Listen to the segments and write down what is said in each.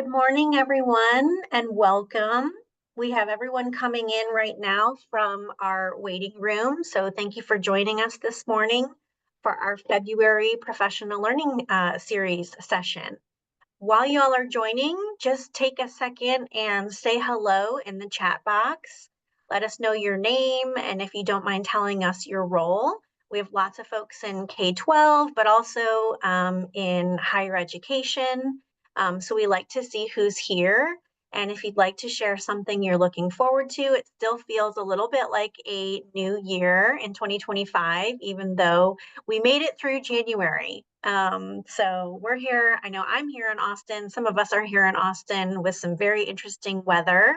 Good morning, everyone, and welcome. We have everyone coming in right now from our waiting room. So thank you for joining us this morning for our February Professional Learning Series session. While you all are joining, just take a second and say hello in the chat box. Let us know your name, and if you don't mind telling us your role. We have lots of folks in K-12, but also in higher education. So we like to see who's here. And if you'd like to share something you're looking forward to, it still feels a little bit like a new year in 2025, even though we made it through January. So we're here. I know I'm here in Austin. Some of us are here in Austin with some very interesting weather.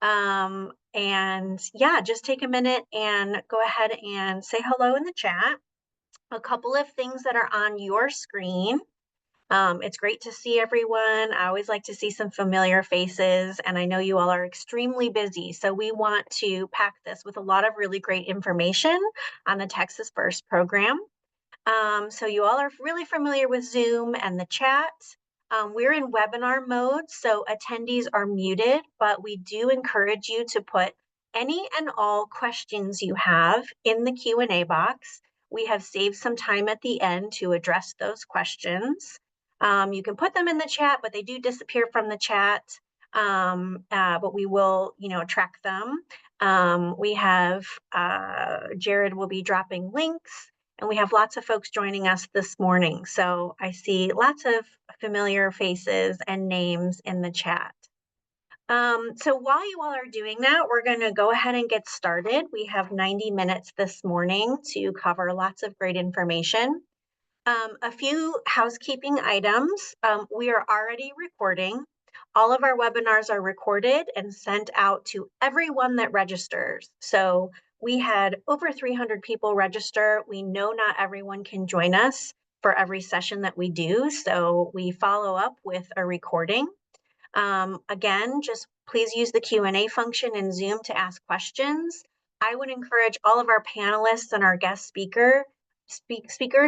And yeah, just take a minute and go ahead and say hello in the chat. A couple of things that are on your screen. It's great to see everyone. I always like to see some familiar faces, and I know you all are extremely busy. So we want to pack this with a lot of really great information on the Texas First program. So you all are really familiar with Zoom and the chat. We're in webinar mode, so attendees are muted, but we do encourage you to put any and all questions you have in the Q&A box. We have saved some time at the end to address those questions. You can put them in the chat, but they do disappear from the chat. But we will, track them. We have Jared will be dropping links. And we have lots of folks joining us this morning. So I see lots of familiar faces and names in the chat. So while you all are doing that, we're going to go ahead and get started. We have 90 minutes this morning to cover lots of great information. A few housekeeping items. We are already recording. All of our webinars are recorded and sent out to everyone that registers. So we had over 300 people register. We know not everyone can join us for every session that we do, so we follow up with a recording. Again, just please use the Q&A function in Zoom to ask questions. I would encourage all of our panelists and our guest speakers,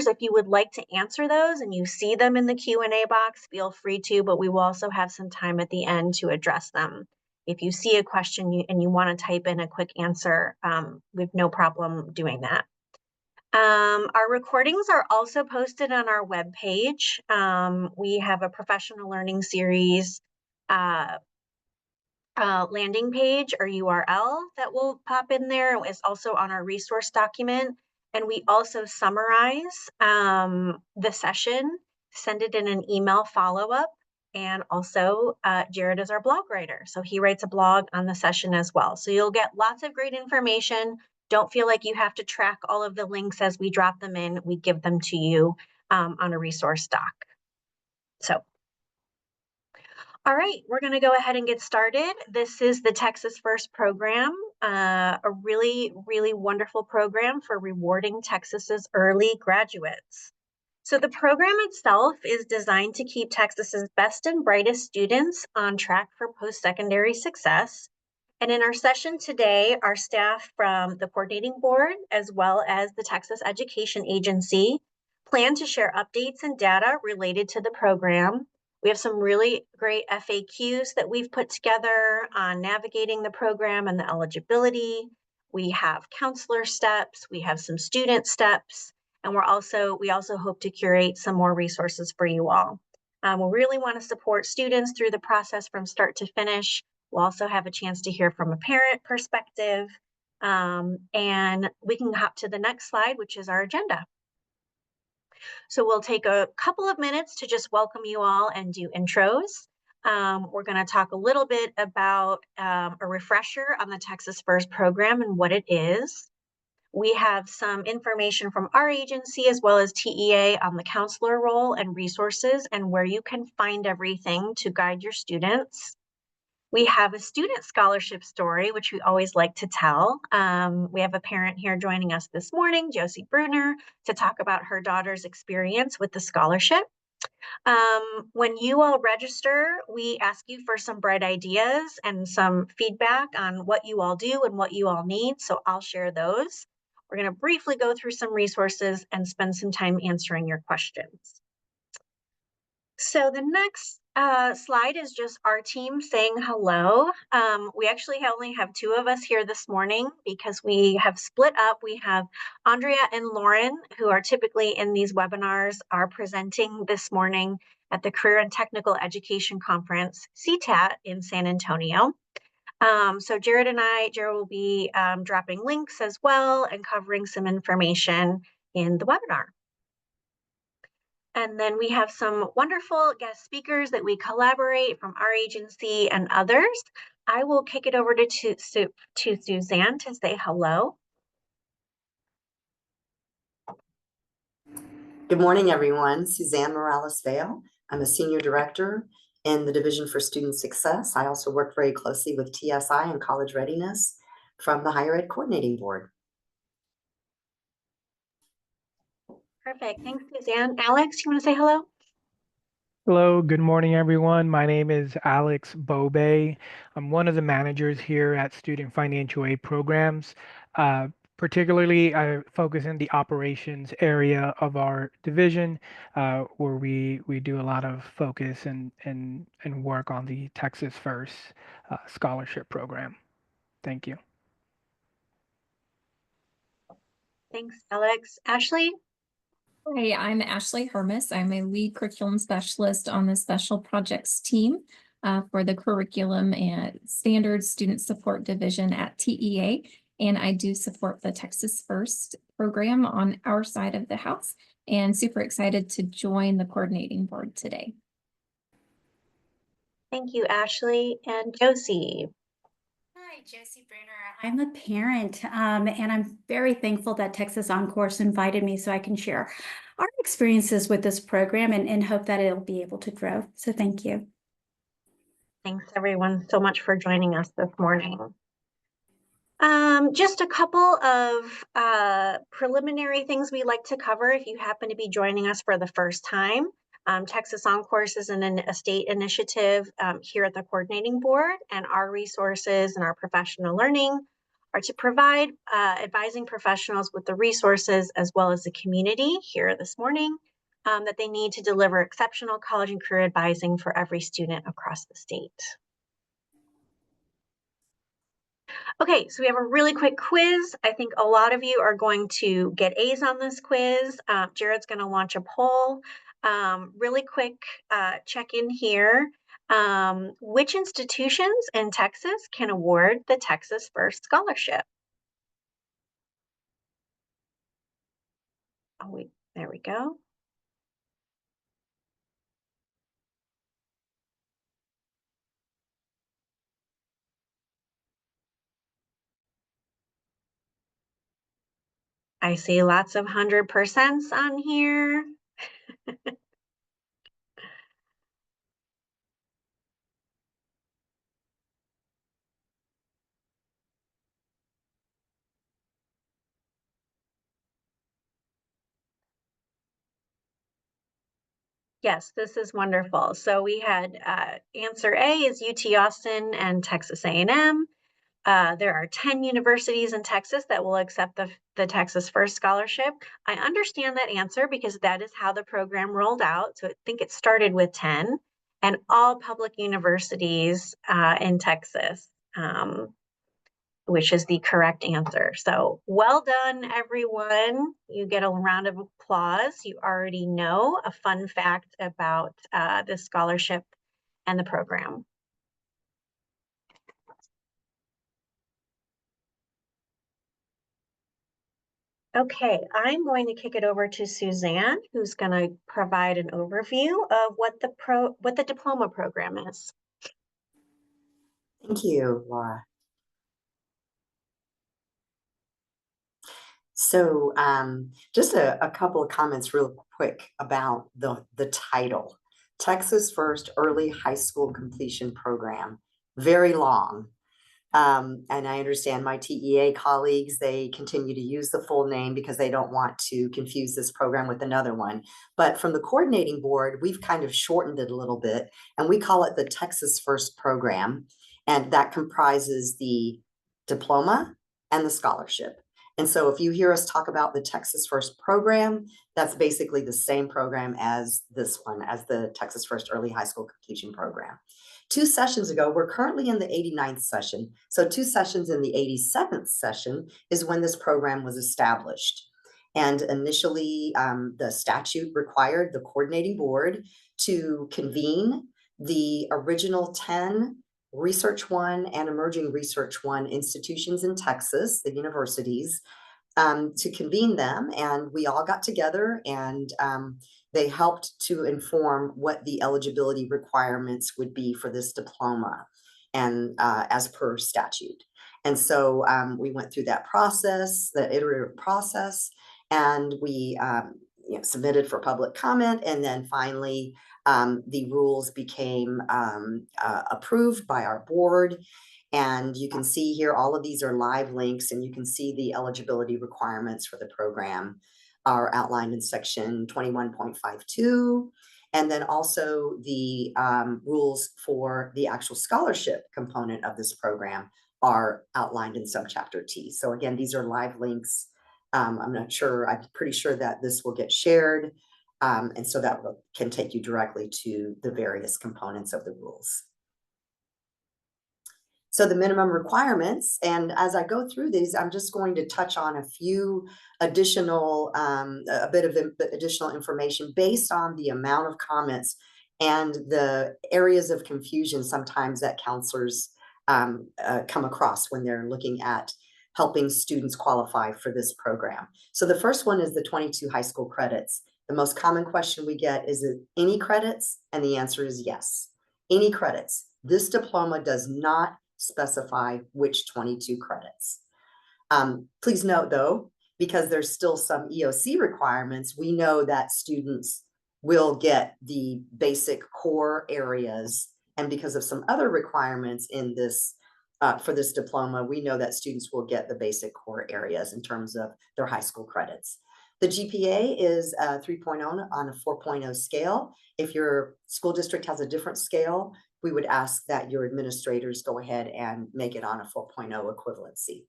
if you would like to answer those and you see them in the Q&A box, feel free to, but we will also have some time at the end to address them. If you see a question and you want to type in a quick answer, we have no problem doing that. Our recordings are also posted on our webpage. We have a professional learning series landing page or URL that will pop in there. It's also on our resource document. And we also summarize the session, send it in an email follow-up. And also Jared is our blog writer. So he writes a blog on the session as well. So you'll get lots of great information. Don't feel like you have to track all of the links as we drop them in. We give them to you on a resource doc. So. All right, we're going to go ahead and get started. This is the Texas First program, a really, really wonderful program for rewarding Texas's early graduates. So the program itself is designed to keep Texas's best and brightest students on track for post-secondary success. And in our session today, our staff from the coordinating board, as well as the Texas Education Agency, plan to share updates and data related to the program. We have some really great FAQs that we've put together on navigating the program and the eligibility. We have counselor steps, we have some student steps, and we also hope to curate some more resources for you all. We really want to support students through the process from start to finish. We'll also have a chance to hear from a parent perspective. And we can hop to the next slide, which is our agenda. So we'll take a couple of minutes to just welcome you all and do intros. We're going to talk a little bit about a refresher on the Texas First program and what it is. We have some information from our agency as well as TEA on the counselor role and resources and where you can find everything to guide your students. We have a student scholarship story, which we always like to tell. We have a parent here joining us this morning, Josie Bruner, to talk about her daughter's experience with the scholarship. When you all register, we ask you for some bright ideas and some feedback on what you all do and what you all need, so I'll share those. We're going to briefly go through some resources and spend some time answering your questions. So the next Slide is just our team saying hello. We actually only have two of us here this morning because we have split up. We have Andrea and Lauren, who are typically in these webinars, are presenting this morning at the Career and Technical Education Conference, CTAT, in San Antonio. So Jared will be dropping links as well and covering some information in the webinar. And then we have some wonderful guest speakers that we collaborate from our agency and others. I will kick it over to Suzanne to say hello. Good morning, everyone. Suzanne Morales-Vale. I'm a senior director in the Division for Student Success. I also work very closely with TSI and College Readiness from the Higher Ed Coordinating Board. Perfect. Thanks, Suzanne. Alex, you want to say hello? Hello, good morning, everyone. My name is Alex Bobe. I'm one of the managers here at Student Financial Aid Programs. Particularly, I focus in the operations area of our division, where we do a lot of focus and work on the Texas First scholarship program. Thank you. Thanks, Alex. Ashley? Hi, I'm Ashley Hermes. I'm a lead curriculum specialist on the special projects team for the curriculum and standards student support division at TEA. And I do support the Texas First program on our side of the house, and super excited to join the coordinating board today. Thank you, Ashley. And Josie? Hi, Josie Bruner. I'm a parent, and I'm very thankful that Texas OnCourse invited me so I can share our experiences with this program and hope that it'll be able to grow. So thank you. Thanks, everyone, so much for joining us this morning. Just a couple of preliminary things we like to cover if you happen to be joining us for the first time. Texas OnCourse is a state initiative here at the coordinating board, and our resources and our professional learning are to provide advising professionals with the resources as well as the community here this morning that they need to deliver exceptional college and career advising for every student across the state. Okay, so we have a really quick quiz. I think a lot of you are going to get A's on this quiz. Jared's going to launch a poll. Really quick check-in here. Which institutions in Texas can award the Texas First Scholarship? Oh, wait, there we go. I see lots of 100% on here. Yes, this is wonderful. So we had answer A is UT Austin and Texas A&M. There are 10 universities in Texas that will accept the Texas First Scholarship. I understand that answer because that is how the program rolled out. So I think it started with 10, and all public universities in Texas, which is the correct answer. So well done, everyone. You get a round of applause. You already know a fun fact about this scholarship and the program. Okay, I'm going to kick it over to Suzanne, who's going to provide an overview of what the diploma program is. Thank you, Laura. So just a couple of comments real quick about the title. Texas First Early High School Completion Program. Very long. And I understand my TEA colleagues, they continue to use the full name because they don't want to confuse this program with another one. But from the coordinating board, we've kind of shortened it a little bit, and we call it the Texas First Program. And that comprises the diploma and the scholarship. And so if you hear us talk about the Texas First program, that's basically the same program as this one, as the Texas First Early High School Completion Program. 2 sessions ago, we're currently in the 89th session. So 2 sessions in the 87th session is when this program was established. And initially, the statute required the coordinating board to convene the original 10 Research One and Emerging Research One institutions in Texas, the universities, to convene them. And we all got together and they helped to inform what the eligibility requirements would be for this diploma and as per statute. And so we went through that process, the iterative process, and we submitted for public comment. And then finally, the rules became approved by our board. And you can see here, all of these are live links, and you can see the eligibility requirements for the program are outlined in section 21.52. And then also the rules for the actual scholarship component of this program are outlined in subchapter T. So again, these are live links. I'm not sure, I'm pretty sure that this will get shared. And so that can take you directly to the various components of the rules. So the minimum requirements, and as I go through these, I'm just going to touch on a few additional, a bit of additional information based on the amount of comments and the areas of confusion sometimes that counselors come across when they're looking at helping students qualify for this program. So the first one is the 22 high school credits. The most common question we get is it any credits? And the answer is yes, any credits. This diploma does not specify which 22 credits. Please note though, because there's still some EOC requirements, we know that students will get the basic core areas. And because of some other requirements in this, for this diploma, we know that students will get the basic core areas in terms of their high school credits. The GPA is 3.0 on a 4.0 scale. If your school district has a different scale, we would ask that your administrators go ahead and make it on a 4.0 equivalency.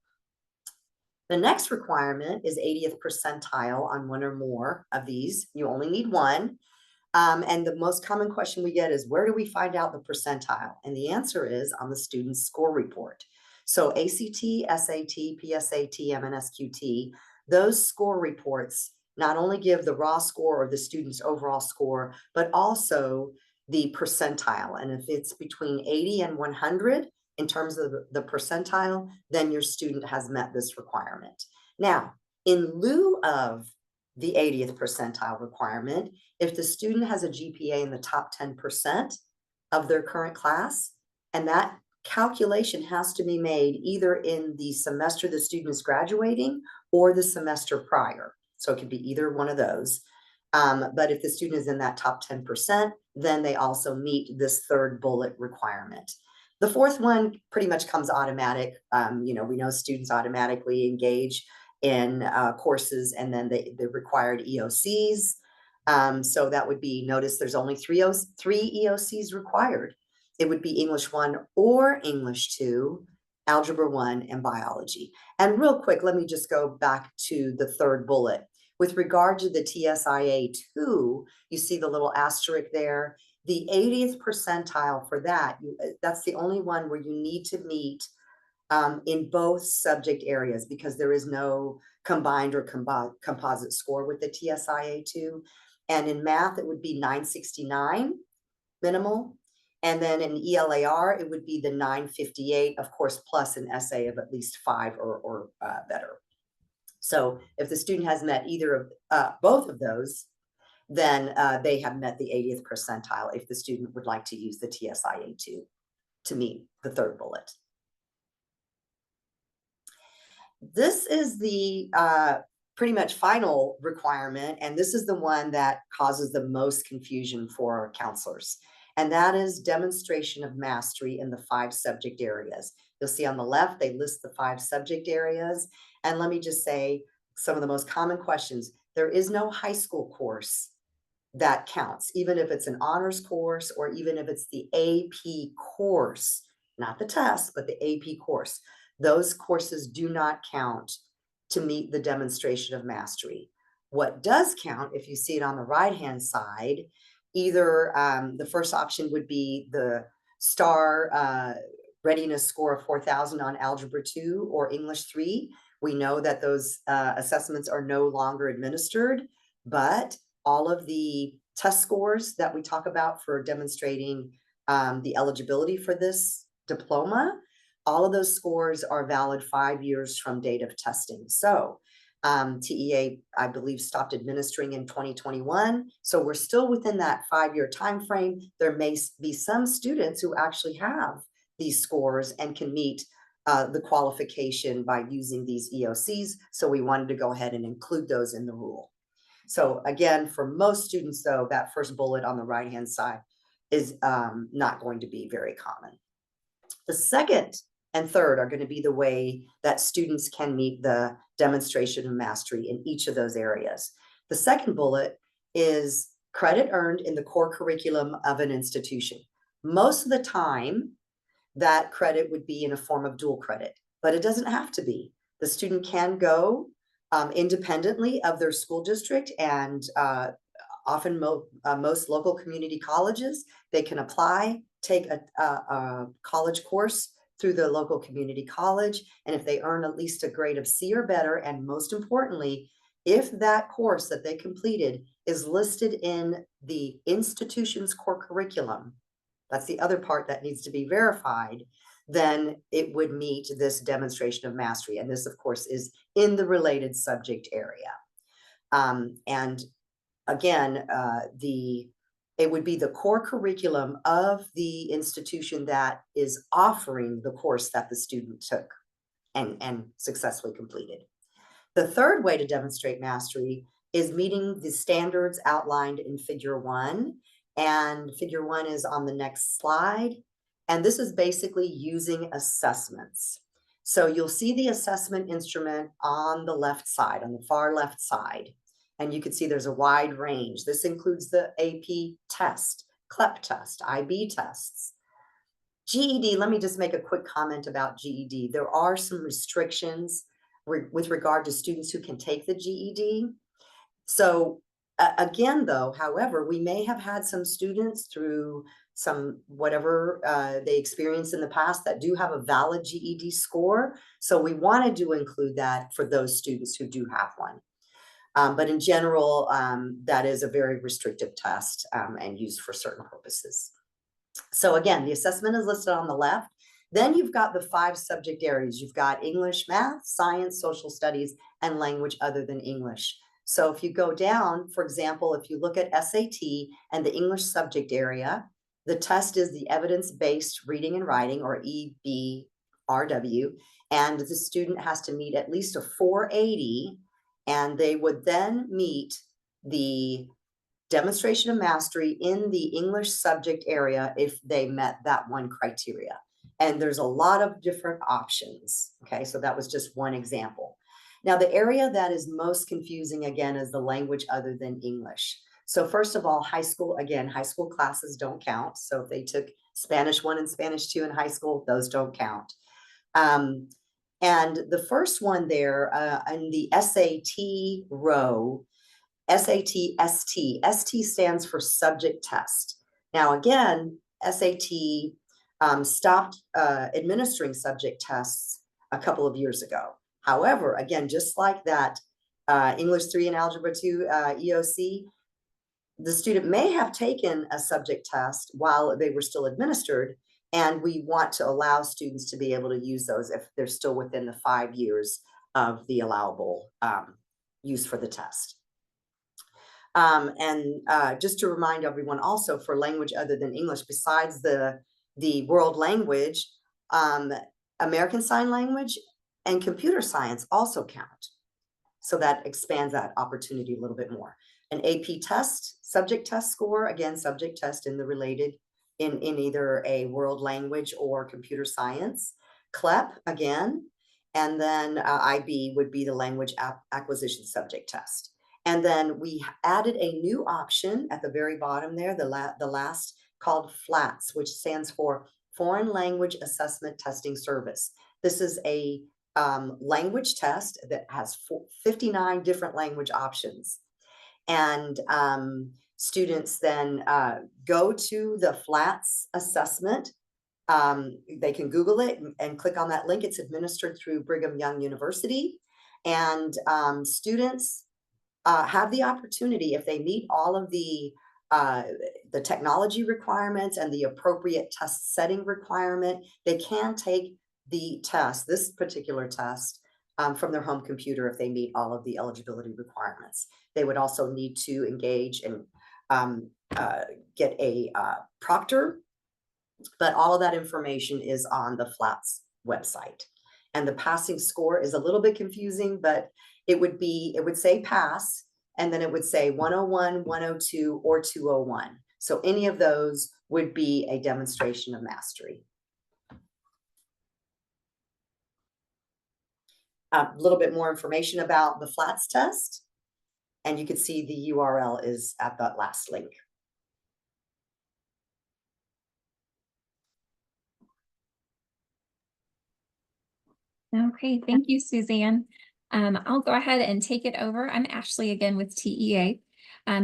The next requirement is 80th percentile on one or more of these. You only need one. And the most common question we get is, where do we find out the percentile? And the answer is on the student's score report. So ACT, SAT, PSAT, MNSQT, those score reports not only give the raw score or the student's overall score, but also the percentile. And if it's between 80 and 100 in terms of the percentile, then your student has met this requirement. Now, in lieu of the 80th percentile requirement, if the student has a GPA in the top 10% of their current class, and that calculation has to be made either in the semester the student is graduating or the semester prior. So it could be either one of those. But if the student is in that top 10%, then they also meet this third bullet requirement. The fourth one pretty much comes automatic. We know students automatically engage in courses, and then the required EOCs. So that would be, notice there's only three EOCs required. It would be English 1 or English 2, Algebra 1, and Biology. And real quick, let me just go back to the third bullet. With regard to the TSIA 2, you see the little asterisk there. The 80th percentile for that, that's the only one where you need to meet in both subject areas, because there is no combined or composite score with the TSIA 2. And in math, it would be 969 minimal. And then in ELAR, it would be the 958, of course, plus an essay of at least 5 or better. So if the student has met either of both of those, then they have met the 80th percentile if the student would like to use the TSIA 2 to meet the third bullet. This is the pretty much final requirement, and this is the one that causes the most confusion for counselors. And that is demonstration of mastery in the 5 subject areas. You'll see on the left, they list the 5 subject areas. And let me just say some of the most common questions. There is no high school course that counts, even if it's an honors course or even if it's the AP course, not the test, but the AP course. Those courses do not count to meet the demonstration of mastery. What does count, if you see it on the right-hand side, either the first option would be the STAR readiness score of 4,000 on Algebra 2 or English 3. We know that those assessments are no longer administered, but all of the test scores that we talk about for demonstrating the eligibility for this diploma, all of those scores are valid 5 years from date of testing. So TEA, I believe, stopped administering in 2021. So we're still within that 5-year time frame. There may be some students who actually have these scores and can meet the qualification by using these EOCs. So we wanted to go ahead and include those in the rule. So again, for most students, though, that first bullet on the right-hand side is not going to be very common. The second and third are going to be the way that students can meet the demonstration of mastery in each of those areas. The second bullet is credit earned in the core curriculum of an institution. Most of the time, that credit would be in a form of dual credit, but it doesn't have to be. The student can go independently of their school district, and often most local community colleges, they can apply, take a college course through the local community college, and if they earn at least a grade of C or better, and most importantly, if that course that they completed is listed in the institution's core curriculum, that's the other part that needs to be verified, then it would meet this demonstration of mastery. And this, of course, is in the related subject area. And again, it would be the core curriculum of the institution that is offering the course that the student took and successfully completed. The third way to demonstrate mastery is meeting the standards outlined in Figure 1. And Figure 1 is on the next slide. And this is basically using assessments. So you'll see the assessment instrument on the left side, on the far left side. And you can see there's a wide range. This includes the AP test, CLEP test, IB tests. GED, let me just make a quick comment about GED. There are some restrictions with regard to students who can take the GED. So again, though, however, we may have had some students through some whatever they experienced in the past that do have a valid GED score. So we wanted to include that for those students who do have one. But in general, that is a very restrictive test and used for certain purposes. So again, the assessment is listed on the left. Then you've got the 5 subject areas. You've got English, math, science, social studies, and language other than English. So if you go down, for example, if you look at SAT and the English subject area, the test is the evidence-based reading and writing, or EBRW, and the student has to meet at least a 480, and they would then meet the demonstration of mastery in the English subject area if they met that one criteria. And there's a lot of different options. Okay, so that was just one example. Now, the area that is most confusing, again, is the language other than English. So first of all, high school, again, high school classes don't count. So if they took Spanish 1 and Spanish 2 in high school, those don't count. And the first one there in the SAT row, SAT, ST. ST stands for subject test. Now, again, SAT stopped administering subject tests a couple of years ago. However, again, just like that English 3 and Algebra 2 EOC, the student may have taken a subject test while they were still administered, and we want to allow students to be able to use those if they're still within the 5 years of the allowable use for the test. Just to remind everyone also, for language other than English, besides the world language, American Sign Language and computer science also count. So that expands that opportunity a little bit more. An AP test, subject test score, again, subject test in the related, in either a world language or computer science. CLEP, again, and then IB would be the language acquisition subject test. And then we added a new option at the very bottom there, the last, called FLATS, which stands for Foreign Language Assessment Testing Service. This is a language test that has 59 different language options. And students then go to the FLATS assessment. They can Google it and click on that link. It's administered through Brigham Young University. And students have the opportunity, if they meet all of the technology requirements and the appropriate test setting requirement, they can take the test, this particular test, from their home computer if they meet all of the eligibility requirements. They would also need to engage and get a proctor, but all of that information is on the FLATS website. And the passing score is a little bit confusing, but it would say pass, and then it would say 101, 102, or 201. So any of those would be a demonstration of mastery. A little bit more information about the FLATS test, and you can see the URL is at that last link. Okay, thank you, Suzanne. I'll go ahead and take it over. I'm Ashley again with TEA.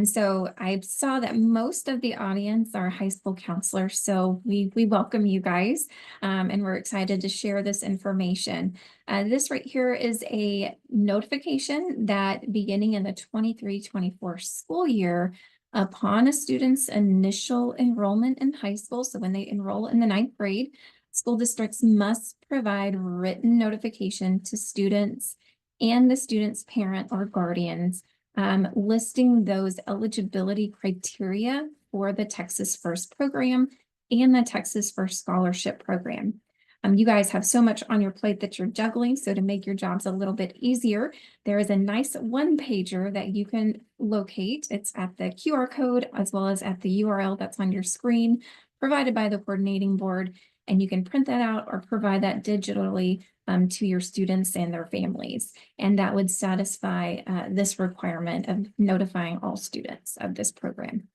So I saw that most of the audience are high school counselors, so we welcome you guys, and we're excited to share this information. This right here is a notification that beginning in the 23-24 school year, upon a student's initial enrollment in high school, so when they enroll in the 9th grade, school districts must provide written notification to students and the student's parent or guardians, listing those eligibility criteria for the Texas First program and the Texas First Scholarship program. You guys have so much on your plate that you're juggling, so to make your jobs a little bit easier, there is a nice one-pager that you can locate. It's at the QR code as well as at the URL that's on your screen, provided by the coordinating board. And you can print that out or provide that digitally to your students and their families. And that would satisfy this requirement of notifying all students of this program.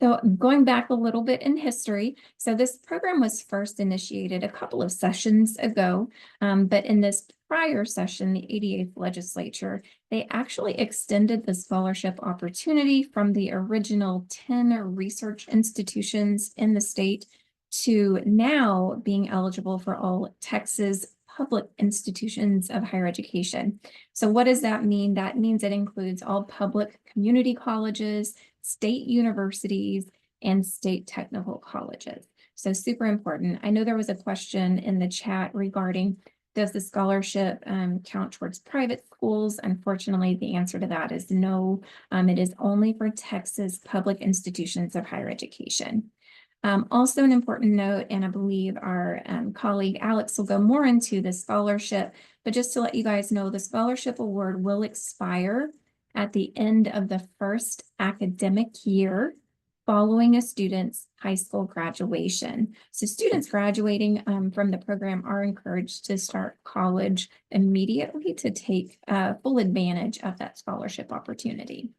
So going back a little bit in history, so this program was first initiated a couple of sessions ago, but in this prior session, the 88th legislature, they actually extended the scholarship opportunity from the original 10 research institutions in the state to now being eligible for all Texas public institutions of higher education. So what does that mean? That means it includes all public community colleges, state universities, and state technical colleges. So super important. I know there was a question in the chat regarding, does the scholarship count towards private schools? Unfortunately, the answer to that is no. It is only for Texas public institutions of higher education. Also an important note, and I believe our colleague Alex will go more into the scholarship, but just to let you guys know, the scholarship award will expire at the end of the first academic year following a student's high school graduation. So students graduating from the program are encouraged to start college immediately to take full advantage of that scholarship opportunity.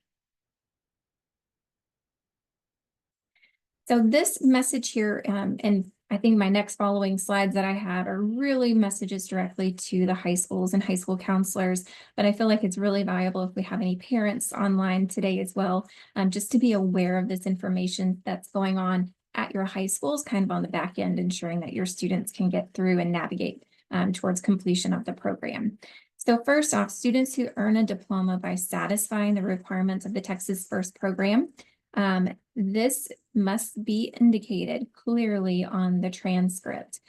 So this message here, and I think my next following slides that I have are really messages directly to the high schools and high school counselors, but I feel like it's really valuable if we have any parents online today as well, just to be aware of this information that's going on at your high schools, kind of on the back end, ensuring that your students can get through and navigate towards completion of the program. So first off, students who earn a diploma by satisfying the requirements of the Texas First program, this must be indicated clearly on the transcript.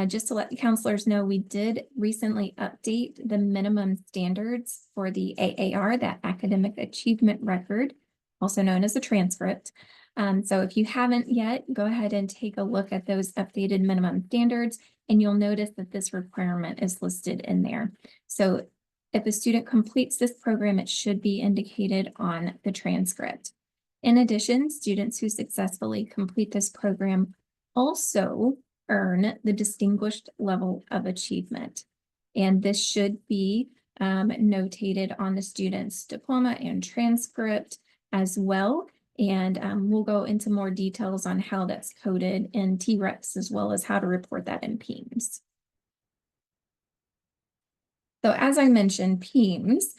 Just to let the counselors know, we did recently update the minimum standards for the AAR, that academic achievement record, also known as the transcript. So if you haven't yet, go ahead and take a look at those updated minimum standards, and you'll notice that this requirement is listed in there. So if a student completes this program, it should be indicated on the transcript. In addition, students who successfully complete this program also earn the distinguished level of achievement. And this should be notated on the student's diploma and transcript as well. And we'll go into more details on how that's coded in TREX, as well as how to report that in PEIMS. So as I mentioned, PEAMS,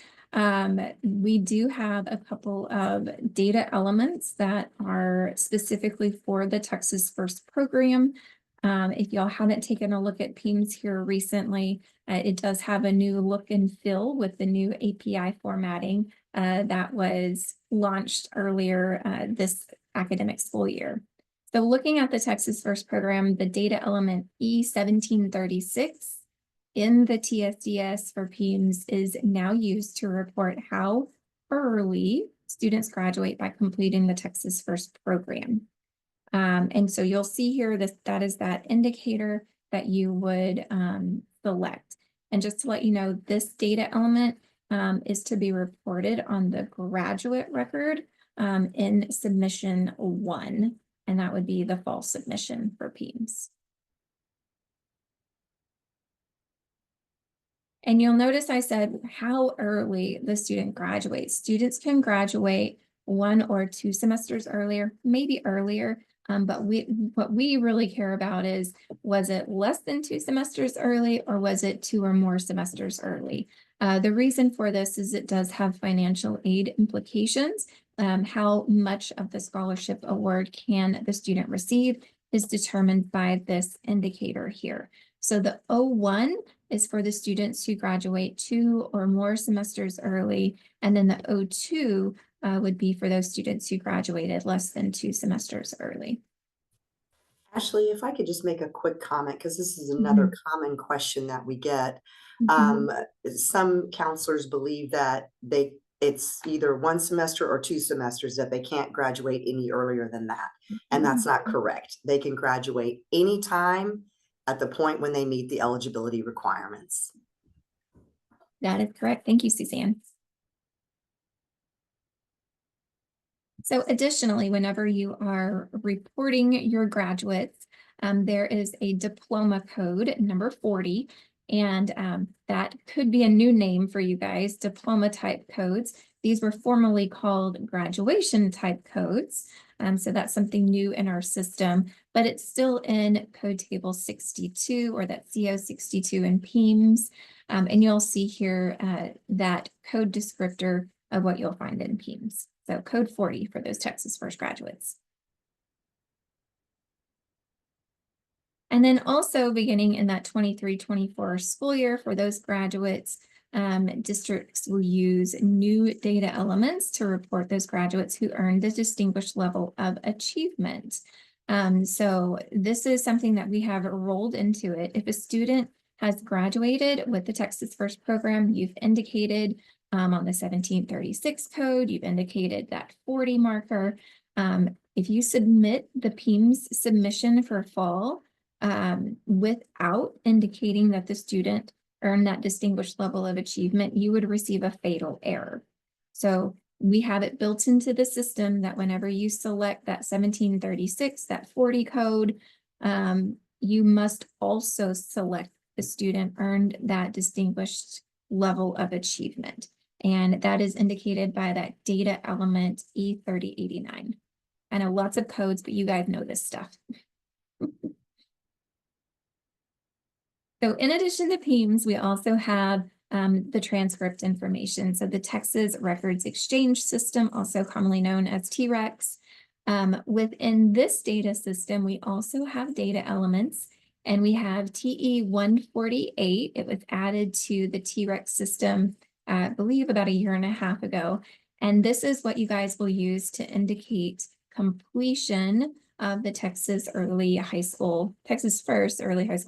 we do have a couple of data elements that are specifically for the Texas First program. If y'all haven't taken a look at PEAMS here recently, it does have a new look and feel with the new API formatting that was launched earlier this academic school year. So looking at the Texas First program, the data element E1736 in the TSDS for PEAMS is now used to report how early students graduate by completing the Texas First program. And so you'll see here that is that indicator that you would select. And just to let you know, this data element is to be reported on the graduate record in submission 1, and that would be the fall submission for PEAMS. And you'll notice I said how early the student graduates. Students can graduate 1 or 2 semesters earlier, maybe earlier. But what we really care about is, was it less than 2 semesters early, or was it 2 or more semesters early? The reason for this is it does have financial aid implications. How much of the scholarship award can the student receive is determined by this indicator here. So the O1 is for the students who graduate 2 or more semesters early, and then the O2 would be for those students who graduated less than 2 semesters early. Ashley, if I could just make a quick comment, because this is another common question that we get. Some counselors believe that it's either 1 semester or 2 semesters, that they can't graduate any earlier than that. And that's not correct. They can graduate anytime at the point when they meet the eligibility requirements. That is correct. Thank you, Suzanne. So additionally, whenever you are reporting your graduates, there is a diploma code number 40, and that could be a new name for you guys, diploma type codes. These were formerly called graduation type codes. So that's something new in our system, but it's still in code table 62, or that CO 62 in PEAMS. And you'll see here that code descriptor of what you'll find in PEAMS. So code 40 for those Texas First graduates. And then also beginning in that 23-24 school year for those graduates, districts will use new data elements to report those graduates who earned the distinguished level of achievement. So this is something that we have rolled into it. If a student has graduated with the Texas First program, you've indicated on the 1736 code, you've indicated that 40 marker. If you submit the PEAMS submission for fall without indicating that the student earned that distinguished level of achievement, you would receive a fatal error. So we have it built into the system that whenever you select that 1736, that 40 code, you must also select the student earned that distinguished level of achievement. And that is indicated by that data element E3089. I know lots of codes, but you guys know this stuff. So in addition to PEAMS, we also have the transcript information. So the Texas Records Exchange System, also commonly known as TREX. Within this data system, we also have data elements, and we have TE 148. It was added to the TREX system, I believe about 1.5 years ago. And this is what you guys will use to indicate completion of the Texas First Early High School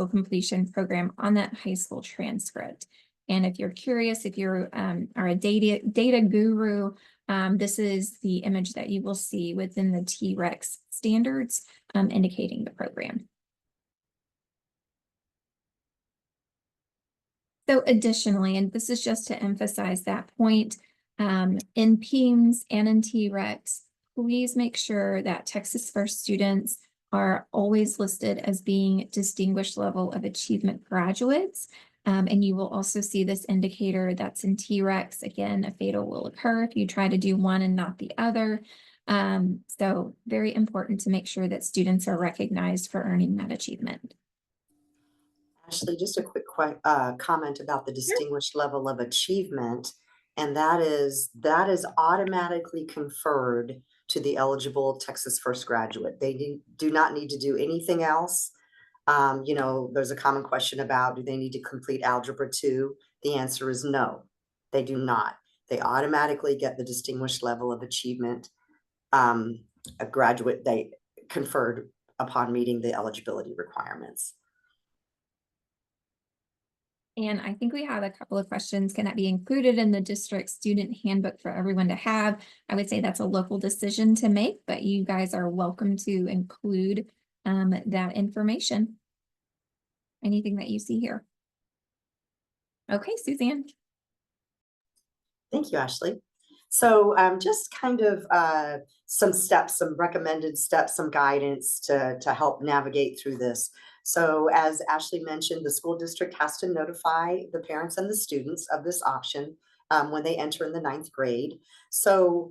completion program on that high school transcript. And if you're curious, if you're are a data guru, this is the image that you will see within the TREX standards indicating the program. So additionally, and this is just to emphasize that point, in PEAMS and in TREX, please make sure that Texas First students are always listed as being distinguished level of achievement graduates. And you will also see this indicator that's in TREX. Again, a fatal will occur if you try to do one and not the other. So very important to make sure that students are recognized for earning that achievement. Ashley, just a quick comment about the distinguished level of achievement, and that is automatically conferred to the eligible Texas First graduate. They do not need to do anything else. You know, there's a common question about, do they need to complete Algebra 2? The answer is no, they do not. They automatically get the distinguished level of achievement, a graduate they conferred upon meeting the eligibility requirements. And I think we have a couple of questions. Can that be included in the district student handbook for everyone to have? I would say that's a local decision to make, but you guys are welcome to include that information. Anything that you see here. Okay, Suzanne. Thank you, Ashley. So just kind of some steps, some recommended steps, some guidance to help navigate through this. So as Ashley mentioned, the school district has to notify the parents and the students of this option when they enter in the 9th grade. So,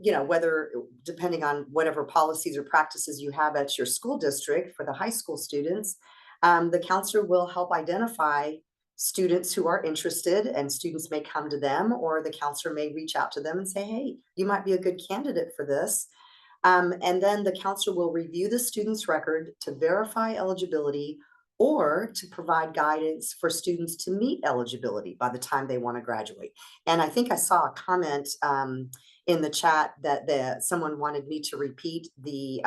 you know, whether depending on whatever policies or practices you have at your school district for the high school students, the counselor will help identify students who are interested, and students may come to them, or the counselor may reach out to them and say, hey, you might be a good candidate for this. And then the counselor will review the student's record to verify eligibility or to provide guidance for students to meet eligibility by the time they want to graduate. And I think I saw a comment in the chat that someone wanted me to repeat the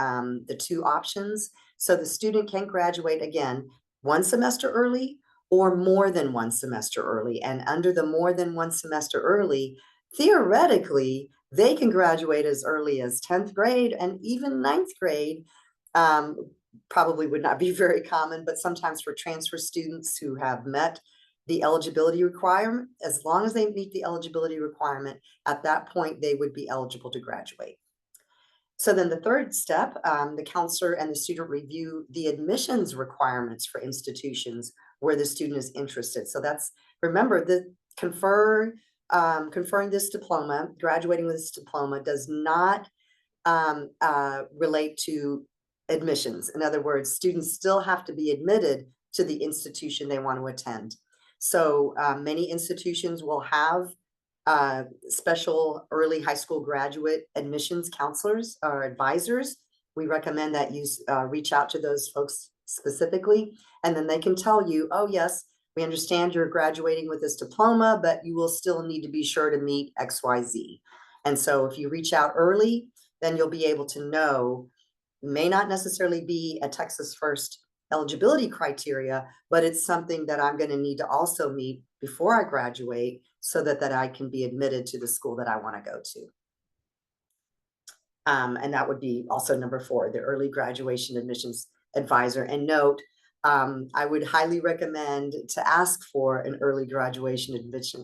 2 options. So the student can graduate again 1 semester early or more than 1 semester early. And under the more than 1 semester early, theoretically, they can graduate as early as 10th grade and even 9th grade. Probably would not be very common, but sometimes for transfer students who have met the eligibility requirement, as long as they meet the eligibility requirement, at that point, they would be eligible to graduate. So then the 3rd step, the counselor and the student review the admissions requirements for institutions where the student is interested. So that's, remember, the conferring this diploma, graduating with this diploma does not relate to admissions. In other words, students still have to be admitted to the institution they want to attend. So many institutions will have special early high school graduate admissions counselors or advisors. We recommend that you reach out to those folks specifically, and then they can tell you, oh yes, we understand you're graduating with this diploma, but you will still need to be sure to meet XYZ. And so if you reach out early, then you'll be able to know, may not necessarily be a Texas First eligibility criteria, but it's something that I'm going to need to also meet before I graduate so that I can be admitted to the school that I want to go to. And that would be also number 4, the early graduation admissions advisor. And note, I would highly recommend to ask for an early graduation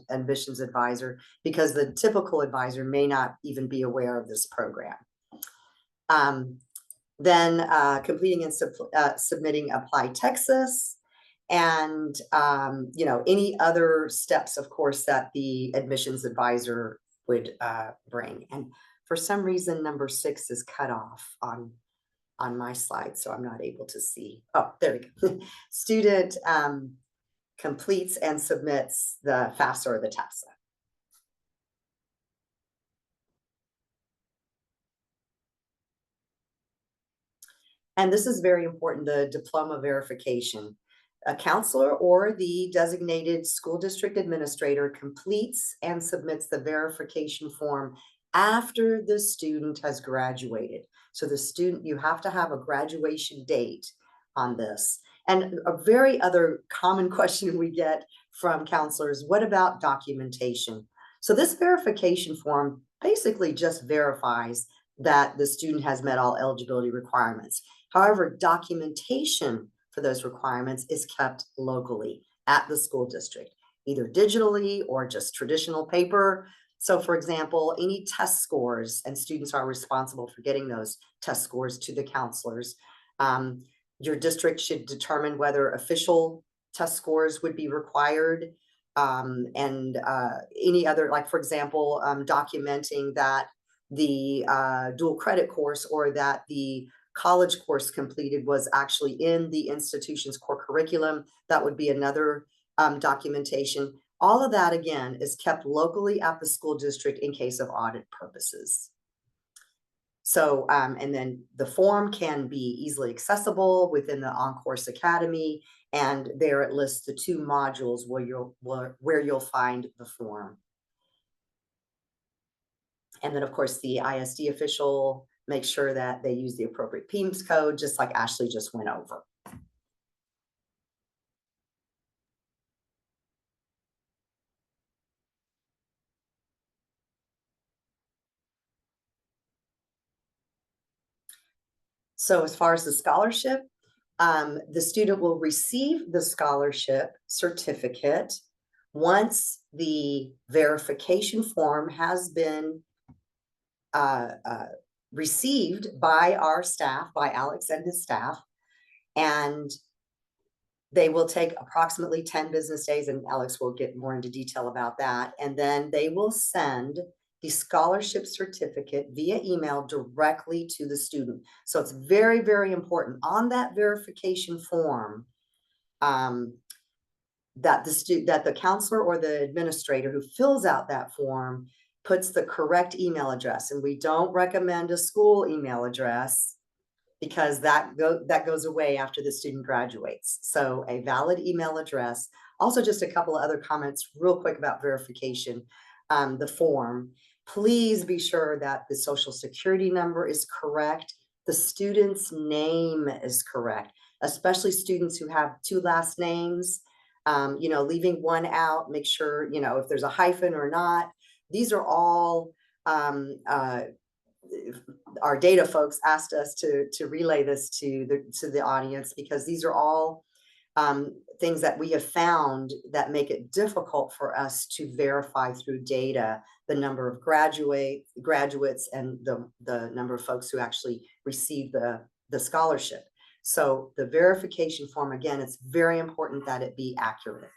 admissions advisor, because the typical advisor may not even be aware of this program. Then completing and submitting Apply Texas, and you know, any other steps, of course, that the admissions advisor would bring. And for some reason, number 6 is cut off on my slide, so I'm not able to see. Oh, there we go. Student completes and submits the FAFSA or the TAFSA. And this is very important, the diploma verification. A counselor or the designated school district administrator completes and submits the verification form after the student has graduated. So the student, you have to have a graduation date on this. And a very other common question we get from counselors, what about documentation? So this verification form basically just verifies that the student has met all eligibility requirements. However, documentation for those requirements is kept locally at the school district, either digitally or just traditional paper. So for example, any test scores, and students are responsible for getting those test scores to the counselors. Your district should determine whether official test scores would be required, and any other, like for example, documenting that the dual credit course or that the college course completed was actually in the institution's core curriculum. That would be another documentation. All of that, again, is kept locally at the school district in case of audit purposes. So, and then the form can be easily accessible within the On-Course Academy, and there it lists the 2 modules where you'll find the form. And then, of course, the ISD official makes sure that they use the appropriate PEMS code, just like Ashley just went over. So as far as the scholarship, the student will receive the scholarship certificate once the verification form has been received by our staff, by Alex and his staff, and they will take approximately 10 business days, and Alex will get more into detail about that. And then they will send the scholarship certificate via email directly to the student. So it's very, very important on that verification form that the counselor or the administrator who fills out that form puts the correct email address. And we don't recommend a school email address because that goes away after the student graduates. So a valid email address. Also, just a couple of other comments real quick about verification, the form. Please be sure that the social security number is correct. The student's name is correct, especially students who have 2 last names. Leaving one out, make sure, if there's a hyphen or not. These are all our data folks asked us to relay this to the audience, because these are all things that we have found that make it difficult for us to verify through data the number of graduates and the number of folks who actually receive the scholarship. So the verification form, again, it's very important that it be accurate.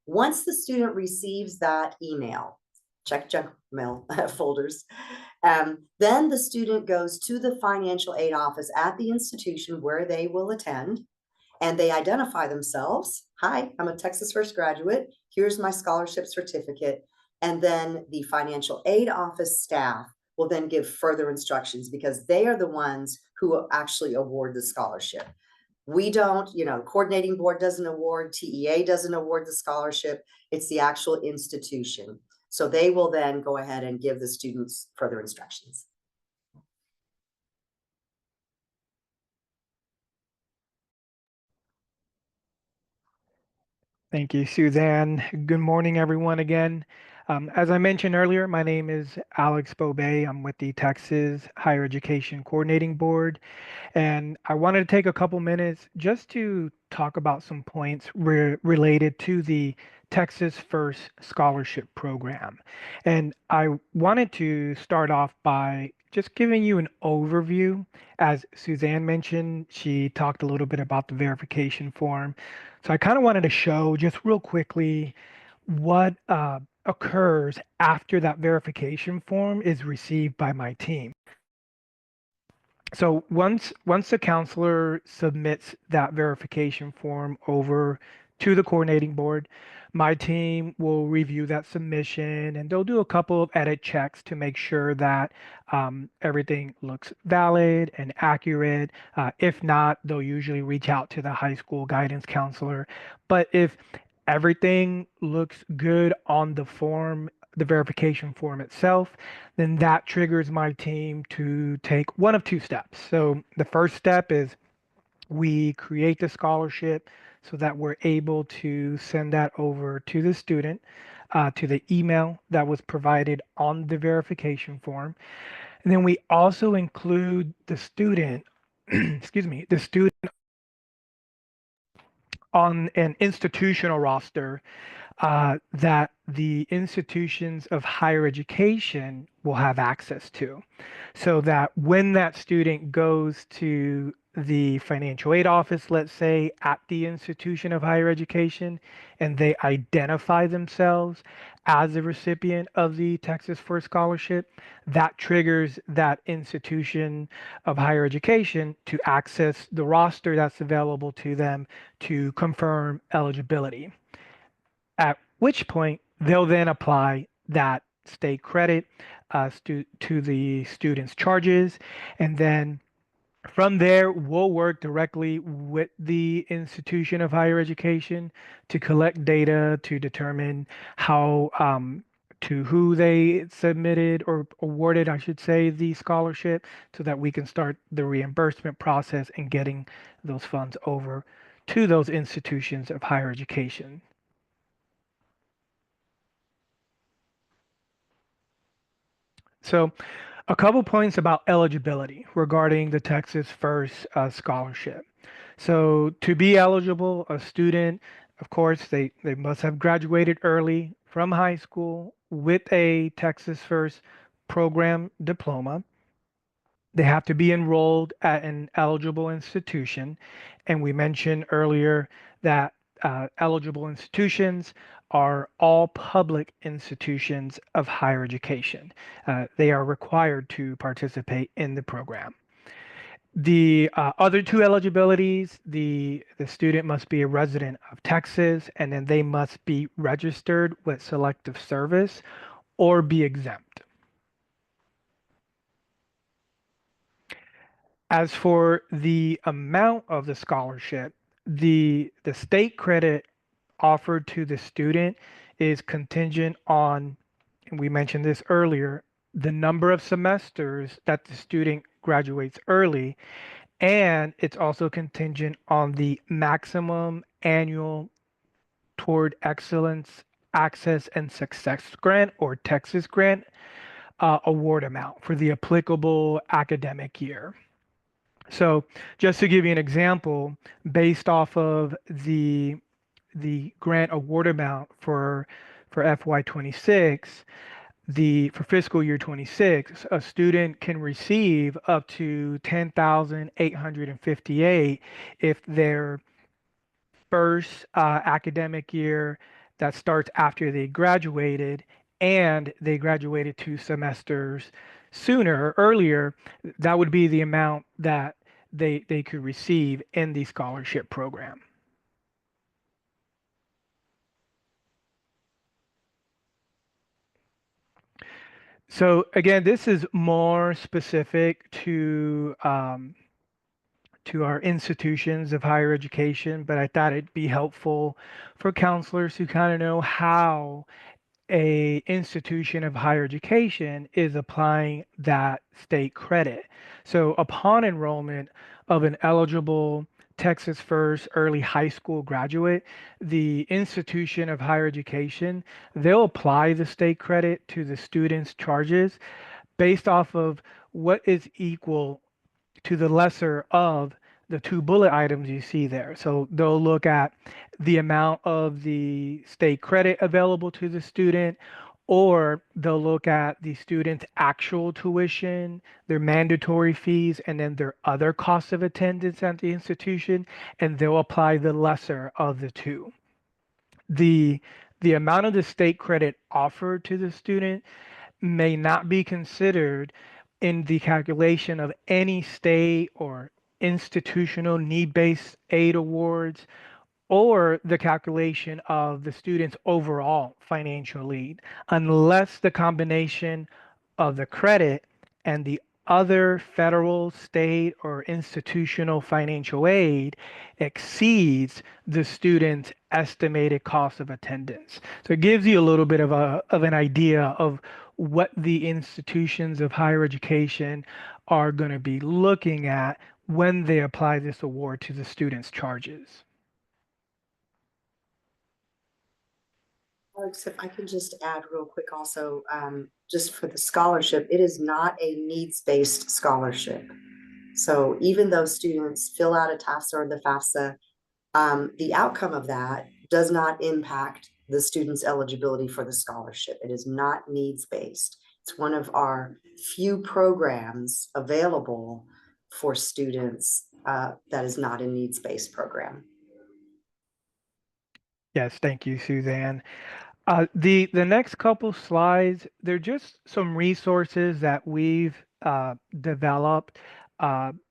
Once the student receives that email, check junk mail folders. Then the student goes to the financial aid office at the institution where they will attend, and they identify themselves. Hi, I'm a Texas First graduate. Here's my scholarship certificate. And then the financial aid office staff will then give further instructions, because they are the ones who actually award the scholarship. We don't, coordinating board doesn't award, TEA doesn't award the scholarship. It's the actual institution. So they will then go ahead and give the students further instructions. Thank you, Suzanne. Good morning, everyone, again. As I mentioned earlier, my name is Alex Bobay. I'm with the Texas Higher Education Coordinating Board. And I wanted to take a couple minutes just to talk about some points related to the Texas First Scholarship Program. And I wanted to start off by just giving you an overview. As Suzanne mentioned, she talked a little bit about the verification form. So I kind of wanted to show just real quickly what occurs after that verification form is received by my team. So once the counselor submits that verification form over to the coordinating board, my team will review that submission, and they'll do a couple of edit checks to make sure that everything looks valid and accurate. If not, they'll usually reach out to the high school guidance counselor. But if everything looks good on the form, the verification form itself, then that triggers my team to take one of 2 steps. So the first step is we create the scholarship so that we're able to send that over to the student, to the email that was provided on the verification form. And then we also include the student, excuse me, the student on an institutional roster that the institutions of higher education will have access to. So that when that student goes to the financial aid office, let's say at the institution of higher education, and they identify themselves as a recipient of the Texas First Scholarship, that triggers that institution of higher education to access the roster that's available to them to confirm eligibility. At which point they'll then apply that state credit to the student's charges. And then from there, we'll work directly with the institution of higher education to collect data to determine how, to who they submitted or awarded, I should say, the scholarship so that we can start the reimbursement process and getting those funds over to those institutions of higher education. So, a couple points about eligibility regarding the Texas First Scholarship. So, to be eligible, a student, of course, they must have graduated early from high school with a Texas First program diploma. They have to be enrolled at an eligible institution. And we mentioned earlier that eligible institutions are all public institutions of higher education. They are required to participate in the program. The other two eligibilities, the student must be a resident of Texas, and then they must be registered with Selective Service or be exempt. As for the amount of the scholarship, the state credit offered to the student is contingent on, and we mentioned this earlier, the number of semesters that the student graduates early, and it's also contingent on the maximum annual Toward Excellence Access and Success Grant or Texas Grant award amount for the applicable academic year. So just to give you an example, based off of the grant award amount for FY26, for fiscal year 26, a student can receive up to 10,858 if their first academic year that starts after they graduated and they graduated 2 semesters sooner or earlier, that would be the amount that they could receive in the scholarship program. So again, this is more specific to our institutions of higher education, but I thought it'd be helpful for counselors who kind of know how a institution of higher education is applying that state credit. So upon enrollment of an eligible Texas First early high school graduate, the institution of higher education, they'll apply the state credit to the student's charges based off of what is equal to the lesser of the two bullet items you see there. So they'll look at the amount of the state credit available to the student, or they'll look at the student's actual tuition, their mandatory fees, and then their other costs of attendance at the institution, and they'll apply the lesser of the two. The amount of the state credit offered to the student may not be considered in the calculation of any state or institutional need-based aid awards or the calculation of the student's overall financial aid unless the combination of the credit and the other federal, state, or institutional financial aid exceeds the student's estimated cost of attendance. So it gives you a little bit of an idea of what the institutions of higher education are going to be looking at when they apply this award to the student's charges. Alex, if I can just add real quick also, just for the scholarship, it is not a needs-based scholarship. So even though students fill out a TAFSA or the FAFSA, the outcome of that does not impact the student's eligibility for the scholarship. It is not needs-based. It's one of our few programs available for students that is not a needs-based program. Yes, thank you, Suzanne. The next couple slides, they're just some resources that we've developed.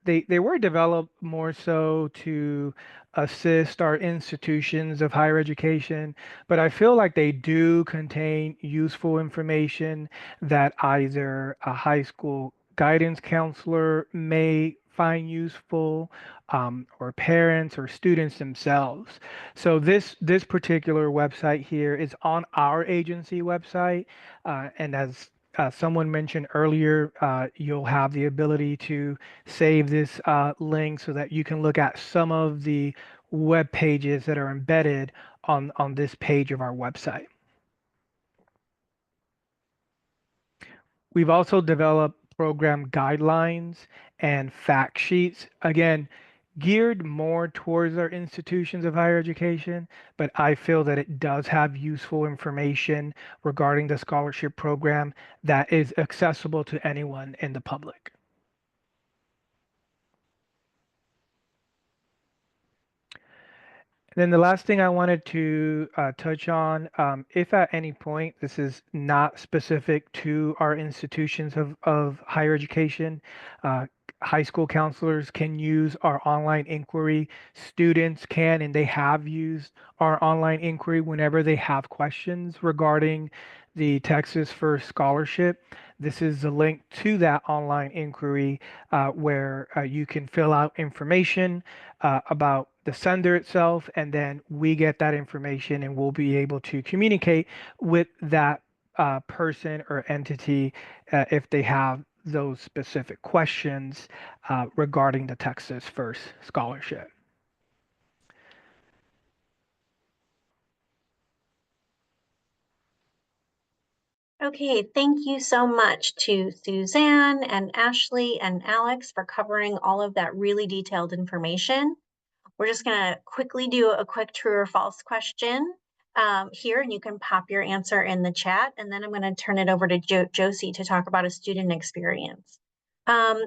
They were developed more so to assist our institutions of higher education, but I feel like they do contain useful information that either a high school guidance counselor may find useful, or parents or students themselves. So this particular website here is on our agency website, and as someone mentioned earlier, you'll have the ability to save this link so that you can look at some of the web pages that are embedded on this page of our website. We've also developed program guidelines and fact sheets, again, geared more towards our institutions of higher education, but I feel that it does have useful information regarding the scholarship program that is accessible to anyone in the public. Then the last thing I wanted to touch on, if at any point this is not specific to our institutions of higher education, uh, high school counselors can use our online inquiry. Students can, and they have used our online inquiry whenever they have questions regarding the Texas First Scholarship. This is the link to that online inquiry where you can fill out information about the sender itself, and then we get that information and we'll be able to communicate with that person or entity if they have those specific questions regarding the Texas First Scholarship. Okay, thank you so much to Suzanne and Ashley and Alex for covering all of that really detailed information. We're just gonna quickly do a quick true or false question here, and you can pop your answer in the chat, and then I'm gonna turn it over to Josie to talk about a student experience.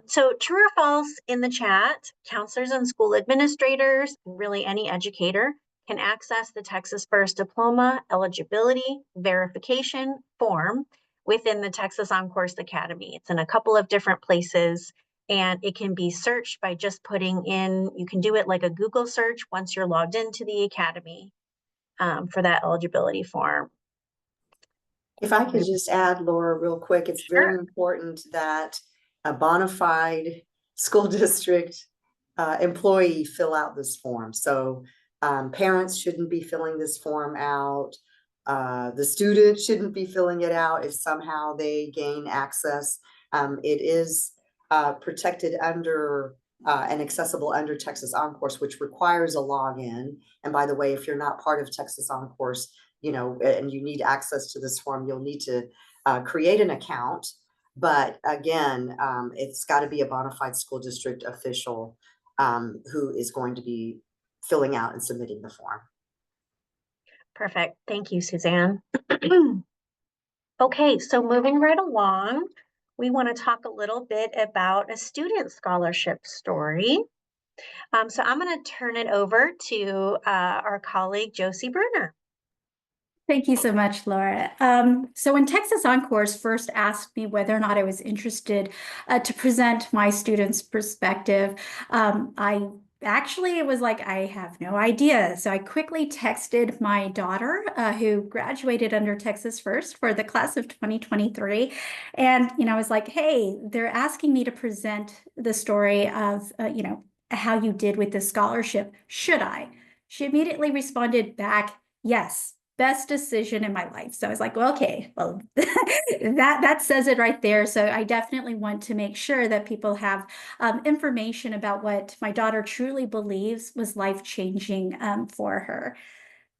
So true or false in the chat, counselors and school administrators, really any educator, can access the Texas First Diploma Eligibility Verification form within the Texas On-Course Academy. It's in a couple of different places, and it can be searched by just putting in, you can do it like a Google search once you're logged into the Academy for that eligibility form. If I could just add, Laura, real quick, it's Sure. very important that a bona fide school district employee fill out this form. So parents shouldn't be filling this form out. The student shouldn't be filling it out if somehow they gain access. It is protected under and accessible under Texas On-Course, which requires a login. And by the way, if you're not part of Texas On-Course, you know, and you need access to this form, you'll need to create an account. But again, it's got to be a bona fide school district official who is going to be filling out and submitting the form. Perfect. Thank you, Suzanne. Okay, so moving right along, we want to talk a little bit about a student scholarship story. So I'm going to turn it over to our colleague, Josie Bruner. Thank you so much, Laura. So when Texas On-Course first asked me whether or not I was interested to present my students' perspective, it was like, I have no idea. So I quickly texted my daughter, who graduated under Texas First for the class of 2023. And, I was like, hey, they're asking me to present the story of, how you did with this scholarship. Should I? She immediately responded back, yes. Best decision in my life. So I was like, well, okay, well, that says it right there. So I definitely want to make sure that people have information about what my daughter truly believes was life-changing for her.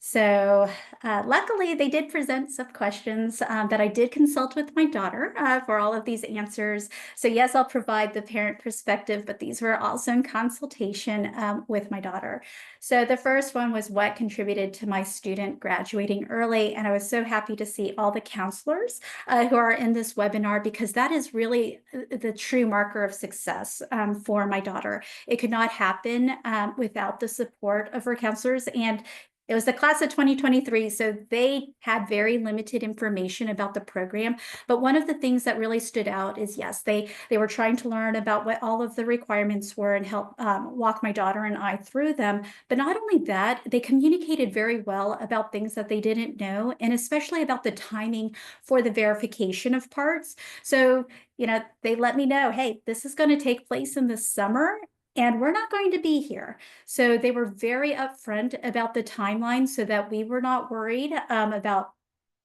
So luckily, they did present some questions that I did consult with my daughter for all of these answers. So yes, I'll provide the parent perspective, but these were also in consultation with my daughter. So the first one was what contributed to my student graduating early. And I was so happy to see all the counselors who are in this webinar, because that is really the true marker of success for my daughter. It could not happen without the support of her counselors. And it was the class of 2023, so they had very limited information about the program. But one of the things that really stood out is, yes, they were trying to learn about what all of the requirements were and help walk my daughter and I through them. But not only that, they communicated very well about things that they didn't know, and especially about the timing for the verification of parts. So, they let me know, hey, this is going to take place in the summer, and we're not going to be here. So they were very upfront about the timeline so that we were not worried about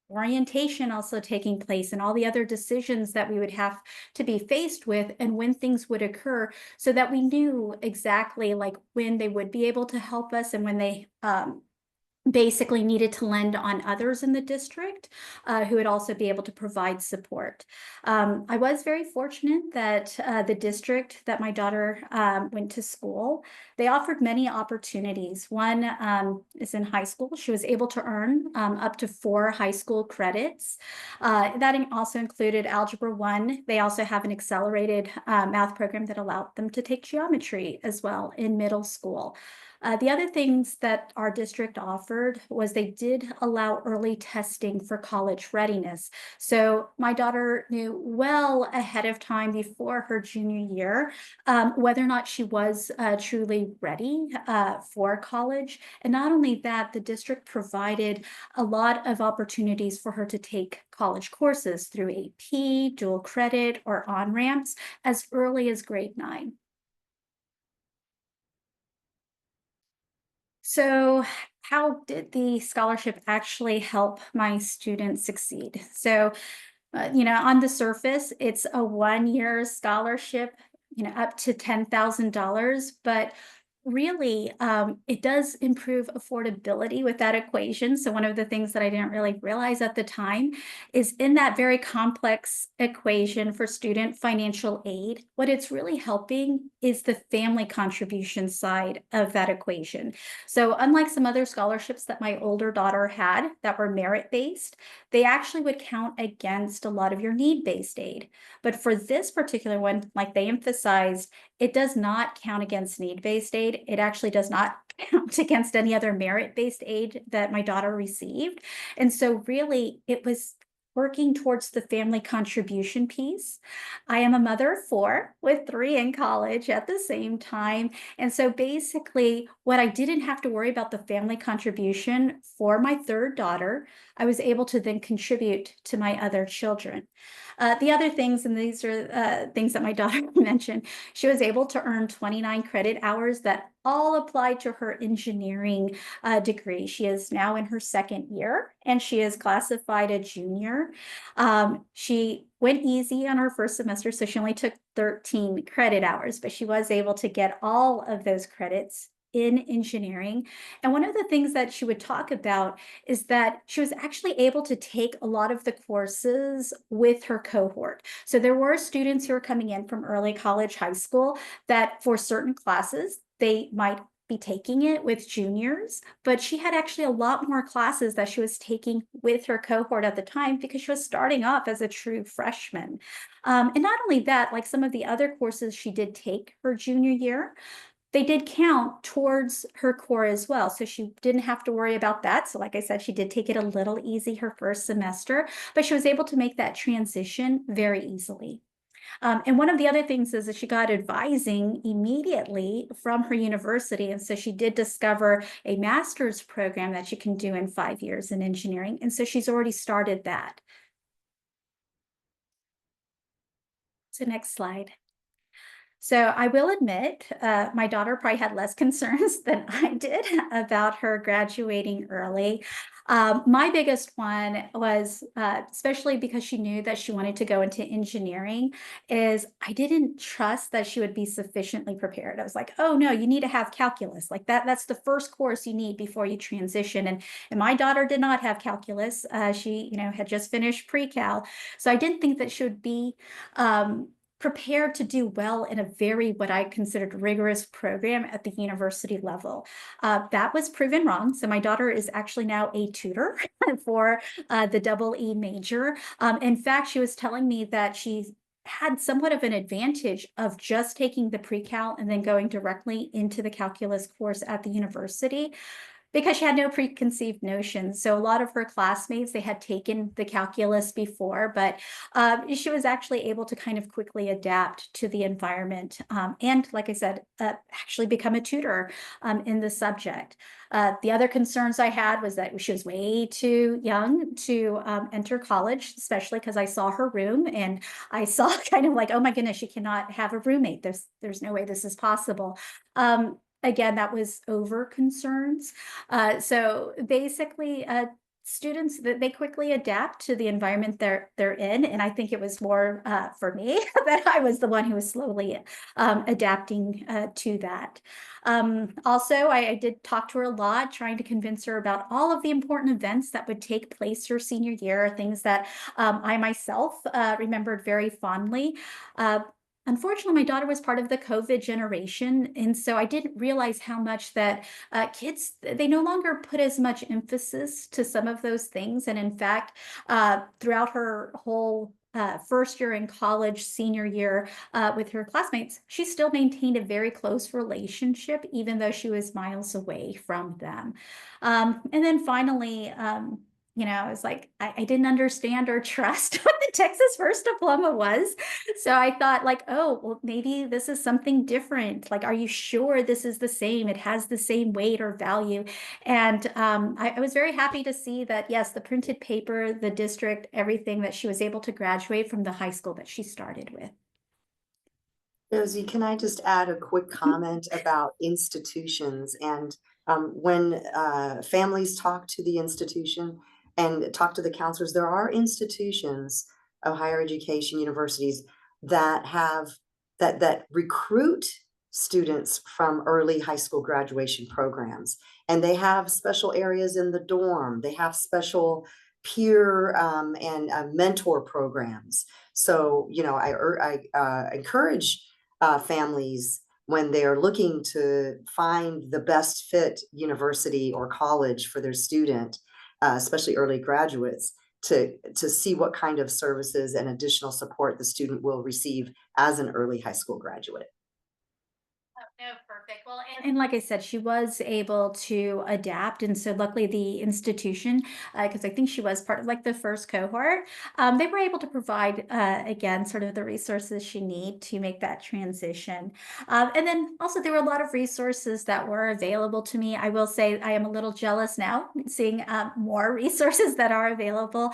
orientation also taking place and all the other decisions that we would have to be faced with and when things would occur, so that we knew exactly like when they would be able to help us and when they basically needed to lend on others in the district who would also be able to provide support. I was very fortunate that the district that my daughter went to school, they offered many opportunities. One is in high school. She was able to earn up to 4 high school credits. That also included Algebra 1. They also have an accelerated math program that allowed them to take geometry as well in middle school. The other things that our district offered was they did allow early testing for college readiness. So my daughter knew well ahead of time before her junior year whether or not she was truly ready for college. And not only that, the district provided a lot of opportunities for her to take college courses through AP, dual credit, or on-ramps as early as grade 9. So how did the scholarship actually help my students succeed? So, on the surface, it's a 1-year scholarship, up to $10,000, but really, it does improve affordability with that equation. So one of the things that I didn't really realize at the time is in that very complex equation for student financial aid, what it's really helping is the family contribution side of that equation. So unlike some other scholarships that my older daughter had that were merit-based, they actually would count against a lot of your need-based aid. But for this particular one, like they emphasized, it does not count against need-based aid. It actually does not count against any other merit-based aid that my daughter received. And so really it was working towards the family contribution piece. I am a mother of 4 with 3 in college at the same time. And so basically what I didn't have to worry about the family contribution for my 3rd daughter, I was able to then contribute to my other children. The other things, and these are things that my daughter mentioned, she was able to earn 29 credit hours that all applied to her engineering degree. She is now in her 2nd year and she is classified a junior. She went easy on her first semester, so she only took 13 credit hours, but she was able to get all of those credits in engineering. And one of the things that she would talk about is that she was actually able to take a lot of the courses with her cohort. So there were students who were coming in from early college, high school, that for certain classes, they might be taking it with juniors, but she had actually a lot more classes that she was taking with her cohort at the time because she was starting off as a true freshman. And not only that, like some of the other courses she did take her junior year, they did count towards her core as well. So she didn't have to worry about that. So like I said, she did take it a little easy her first semester, but she was able to make that transition very easily. And one of the other things is that she got advising immediately from her university. And so she did discover a master's program that she can do in 5 years in engineering. And so she's already started that. So next slide. So I will admit, my daughter probably had less concerns than I did about her graduating early. My biggest one was, especially because she knew that she wanted to go into engineering, is I didn't trust that she would be sufficiently prepared. I was like, oh no, you need to have calculus. Like that's the first course you need before you transition. And my daughter did not have calculus. She, had just finished pre-cal. So I didn't think that she would be prepared to do well in a very, what I considered rigorous program at the university level. That was proven wrong. So my daughter is actually now a tutor for the double E major. In fact, she was telling me that she had somewhat of an advantage of just taking the pre-cal and then going directly into the calculus course at the university, because she had no preconceived notions. So a lot of her classmates, they had taken the calculus before, but she was actually able to kind of quickly adapt to the environment. And like I said, actually become a tutor in the subject. The other concerns I had was that she was way too young to enter college, especially because I saw her room and I saw kind of like, oh my goodness, she cannot have a roommate. There's no way this is possible. Again, that was over concerns. So basically, students, they quickly adapt to the environment they're in, and I think it was more for me that I was the one who was slowly adapting to that. Also, I did talk to her a lot, trying to convince her about all of the important events that would take place her senior year, things that I myself remembered very fondly. Unfortunately, my daughter was part of the COVID generation, and so I didn't realize how much that kids, they no longer put as much emphasis to some of those things. And in fact, throughout her whole first year in college, senior year with her classmates, she still maintained a very close relationship, even though she was miles away from them. And then finally, I was like, I didn't understand or trust what the Texas First Diploma was. So I thought like, oh, well, maybe this is something different. Like, are you sure this is the same? It has the same weight or value. And I was very happy to see that, yes, the printed paper, the district, everything, that she was able to graduate from the high school that she started with. Josie, can I just add a quick comment about institutions? And when families talk to the institution and talk to the counselors, there are institutions of higher education, universities that have that recruit students from early high school graduation programs, and they have special areas in the dorm. They have special peer and mentor programs. So, I encourage families when they're looking to find the best fit university or college for their student, especially early graduates, to see what kind of services and additional support the student will receive as an early high school graduate. No, perfect. Well, and like I said, she was able to adapt. And so luckily the institution, because I think she was part of like the first cohort, they were able to provide, again, sort of the resources she need to make that transition. And then also there were a lot of resources that were available to me. I will say I am a little jealous now seeing more resources that are available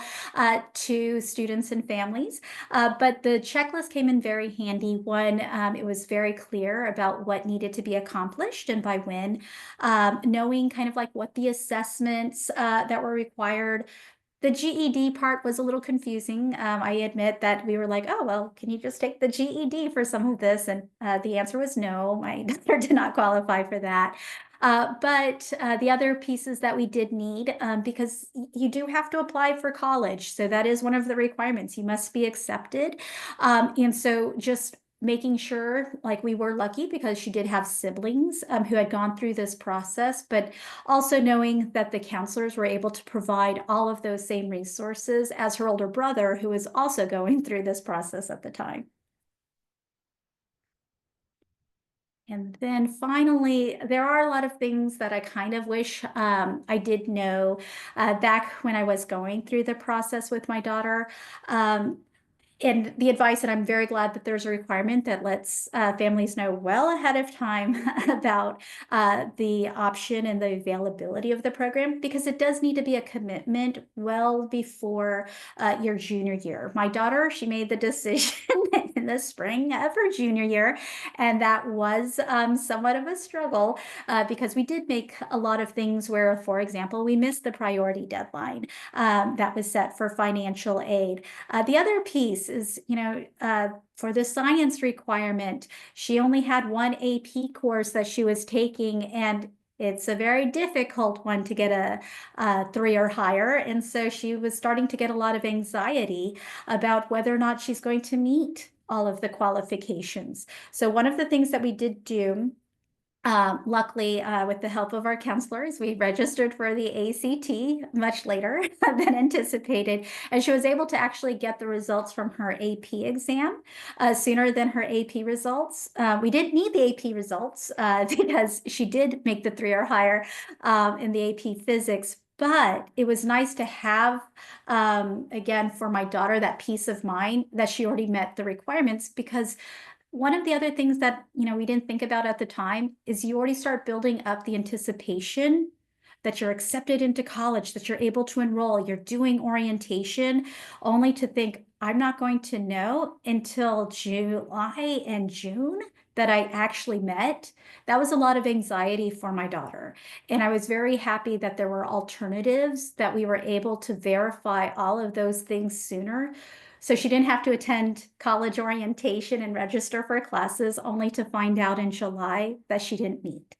to students and families. But the checklist came in very handy. One, it was very clear about what needed to be accomplished and by when, knowing kind of like what the assessments that were required. The GED part was a little confusing. I admit that we were like, oh, well, can you just take the GED for some of this? And the answer was no, my daughter did not qualify for that. But the other pieces that we did need, because you do have to apply for college. So that is one of the requirements. You must be accepted. And so just making sure, like, we were lucky because she did have siblings who had gone through this process, but also knowing that the counselors were able to provide all of those same resources as her older brother, who was also going through this process at the time. And then finally, there are a lot of things that I kind of wish I did know back when I was going through the process with my daughter. And the advice, and I'm very glad that there's a requirement that lets families know well ahead of time about the option and the availability of the program, because it does need to be a commitment well before your junior year. My daughter, she made the decision in in the spring of her junior year. And that was somewhat of a struggle because we did make a lot of things where, for example, we missed the priority deadline that was set for financial aid. The other piece is, for the science requirement, she only had one AP course that she was taking, and it's a very difficult one to get a 3 or higher. And so she was starting to get a lot of anxiety about whether or not she's going to meet all of the qualifications. So one of the things that we did do, luckily, with the help of our counselors, we registered for the ACT much later than anticipated, and she was able to actually get the results from her AP exam sooner than her AP results. We didn't need the AP results because she did make the 3 or higher in the AP physics. But it was nice to have, again, for my daughter, that peace of mind that she already met the requirements, because one of the other things that, we didn't think about at the time is you already start building up the anticipation that you're accepted into college, that you're able to enroll, you're doing orientation, only to think, I'm not going to know until July and June that I actually met. That was a lot of anxiety for my daughter. And I was very happy that there were alternatives, that we were able to verify all of those things sooner. So she didn't have to attend college orientation and register for classes, only to find out in July that she didn't meet.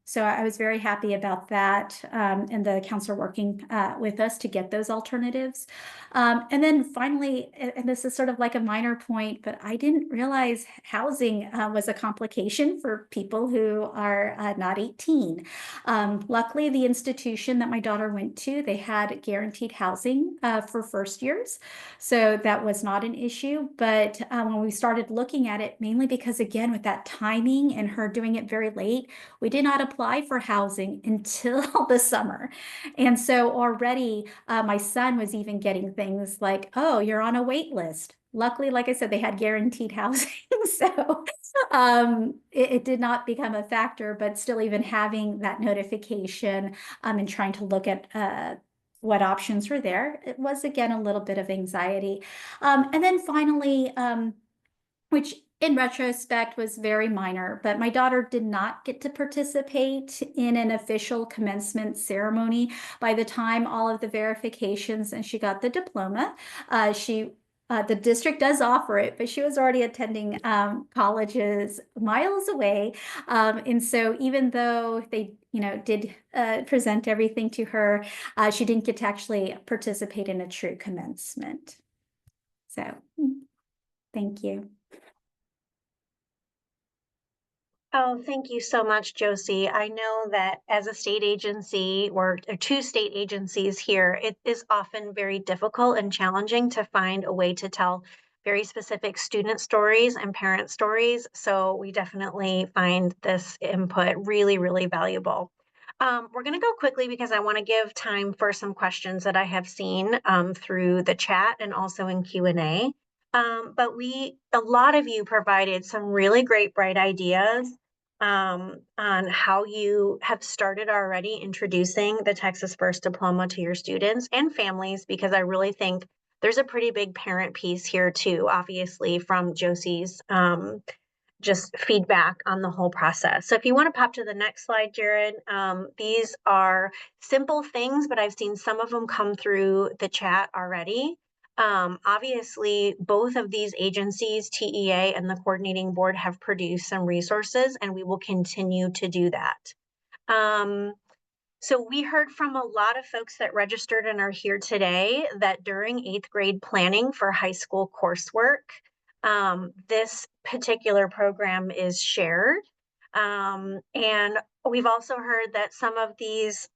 So I was very happy about that, and the counselor working with us to get those alternatives. And then finally, and this is sort of like a minor point, but I didn't realize housing was a complication for people who are not 18. Luckily, the institution that my daughter went to, they had guaranteed housing for first years. So that was not an issue. But when we started looking at it, mainly because, again, with that timing and her doing it very late, we did not apply for housing until the summer. And so already my son was even getting things like, oh, you're on a wait list. Luckily, like I said, they had guaranteed housing. So it did not become a factor, but still even having that notification and trying to look at what options were there, it was, again, a little bit of anxiety. And then finally, which in retrospect was very minor, but my daughter did not get to participate in an official commencement ceremony. By the time all of the verifications and she got the diploma, the district does offer it, but she was already attending colleges miles away. And so even though they did present everything to her, she didn't get to actually participate in a true commencement. So thank you. Oh, thank you so much, Josie. I know that as a state agency or 2 state agencies here, it is often very difficult and challenging to find a way to tell very specific student stories and parent stories. So we definitely find this input really, really valuable. We're going to go quickly because I want to give time for some questions that I have seen through the chat and also in Q&A. But a lot of you provided some really great, bright ideas on how you have started already introducing the Texas First Diploma to your students and families, because I really think there's a pretty big parent piece here too, obviously from Josie's just feedback on the whole process. So if you want to pop to the next slide, Jared, these are simple things, but I've seen some of them come through the chat already. Obviously, both of these agencies, TEA and the coordinating board, have produced some resources, and we will continue to do that. So we heard from a lot of folks that registered and are here today that during 8th grade planning for high school coursework, this particular program is shared. And we've also heard that some of these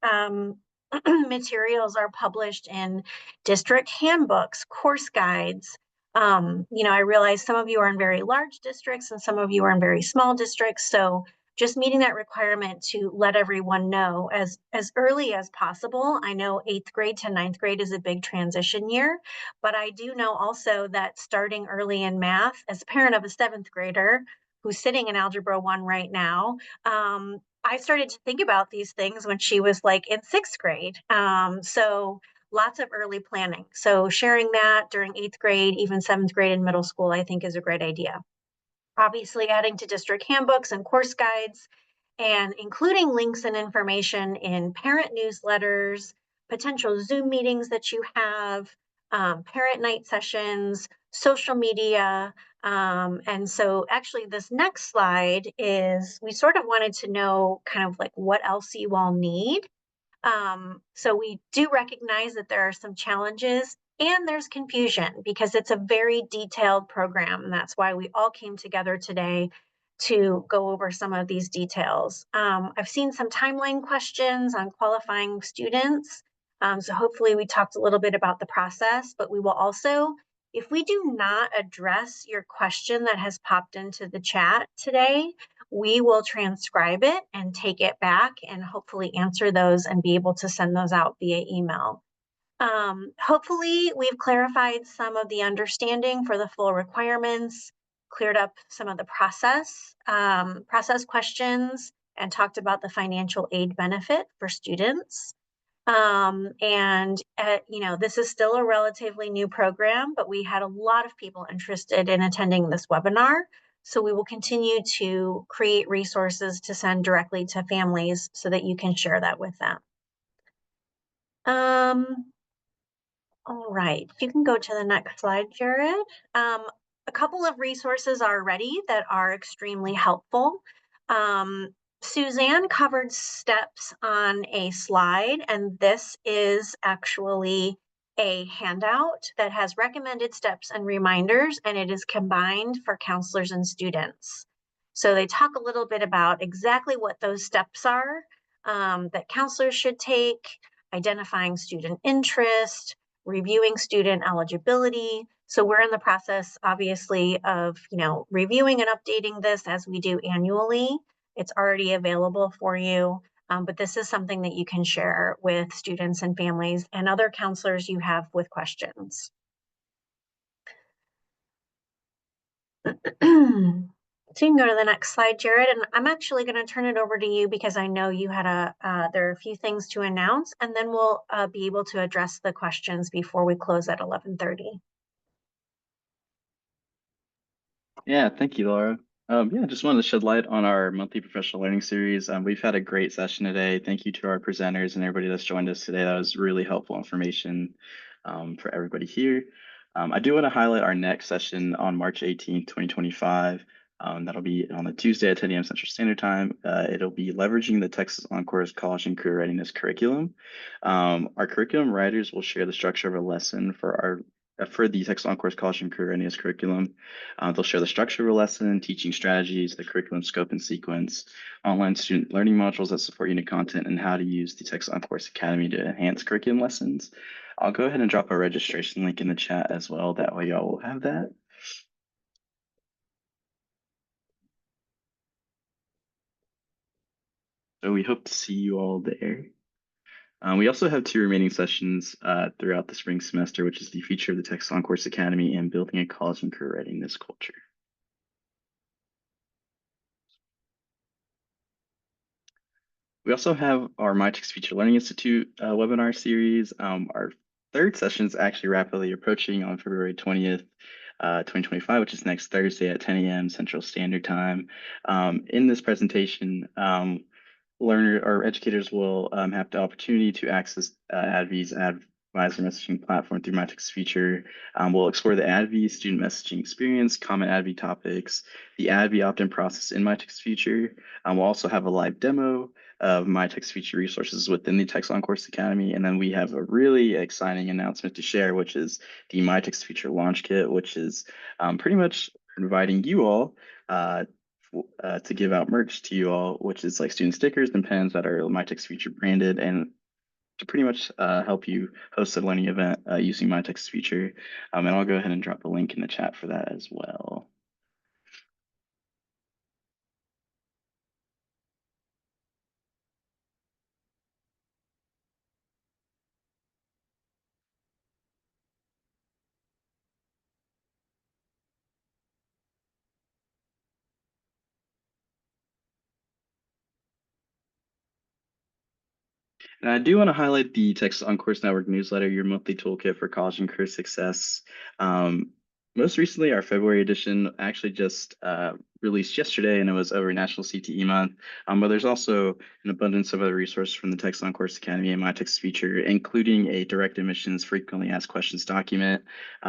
materials are published in district handbooks, course guides. I realize some of you are in very large districts and some of you are in very small districts. So just meeting that requirement to let everyone know as early as possible. I know 8th grade to 9th grade is a big transition year, but I do know also that starting early in math, as a parent of a 7th grader who's sitting in Algebra 1 right now, I started to think about these things when she was like in 6th grade. So lots of early planning. So sharing that during 8th grade, even 7th grade and middle school, I think is a great idea. Obviously adding to district handbooks and course guides, and including links and information in parent newsletters, potential Zoom meetings that you have, parent night sessions, social media. And so actually this next slide is, we sort of wanted to know kind of like what else you all need. So we do recognize that there are some challenges and there's confusion because it's a very detailed program. And that's why we all came together today to go over some of these details. I've seen some timeline questions on qualifying students. So hopefully we talked a little bit about the process, but we will also, if we do not address your question that has popped into the chat today, we will transcribe it and take it back and hopefully answer those and be able to send those out via email. Hopefully we've clarified some of the understanding for the full requirements, cleared up some of the process questions, and talked about the financial aid benefit for students. This is still a relatively new program, but we had a lot of people interested in attending this webinar. So we will continue to create resources to send directly to families so that you can share that with them. All right, you can go to the next slide, Jared. A couple of resources are ready that are extremely helpful. Suzanne covered steps on a slide, and this is actually a handout that has recommended steps and reminders, and it is combined for counselors and students. So they talk a little bit about exactly what those steps are that counselors should take, identifying student interest, reviewing student eligibility. So we're in the process, obviously, of reviewing and updating this as we do annually. It's already available for you, but this is something that you can share with students and families and other counselors you have with questions. So you can go to the next slide, Jared, and I'm actually going to turn it over to you because I know you had there are a few things to announce, and then we'll be able to address the questions before we close at 11:30. Yeah, thank you, Laura. Just wanted to shed light on our monthly professional learning series. We've had a great session today. Thank you to our presenters and everybody that's joined us today. That was really helpful information for everybody here. I do want to highlight our next session on March 18th, 2025. That'll be on a Tuesday at 10 a.m. Central Standard Time. It'll be leveraging the Texas Oncourse College and Career Readiness curriculum. Our curriculum writers will share the structure of a lesson for the Texas Oncourse College and Career Readiness curriculum. They'll share the structure of a lesson, teaching strategies, the curriculum scope and sequence, online student learning modules that support unit content, and how to use the Texas Oncourse Academy to enhance curriculum lessons. I'll go ahead and drop a registration link in the chat as well. That way y'all will have that. So we hope to see you all there. We also have 2 remaining sessions throughout the spring semester, which is the feature of the Texas Oncourse Academy and building a college and career readiness culture. We also have our MyText Future Learning Institute webinar series. Our 3rd session is actually rapidly approaching on February 20th, 2025, which is next Thursday at 10 a.m. Central Standard Time. In this presentation, learner or educators will have the opportunity to access ADV's advisor messaging platform through MyText Future. We'll explore the ADV student messaging experience, common ADV topics, the ADV opt-in process in MyText Future. We'll also have a live demo of MyText Future resources within the Texas Oncourse Academy. And then we have a really exciting announcement to share, which is the MyText Future Launch Kit, which is pretty much inviting you all to give out merch to you all, which is like student stickers and pens that are MyText Future branded, and to pretty much help you host a learning event using MyText Future. And I'll go ahead and drop a link in the chat for that as well. And I do want to highlight the Texas On-Course Network newsletter, your monthly toolkit for college and career success. Most recently, our February edition actually just released yesterday, and it was over National CTE Month. But there's also an abundance of other resources from the Texas On-Course Academy and My Texas Future, including a direct admissions frequently asked questions document,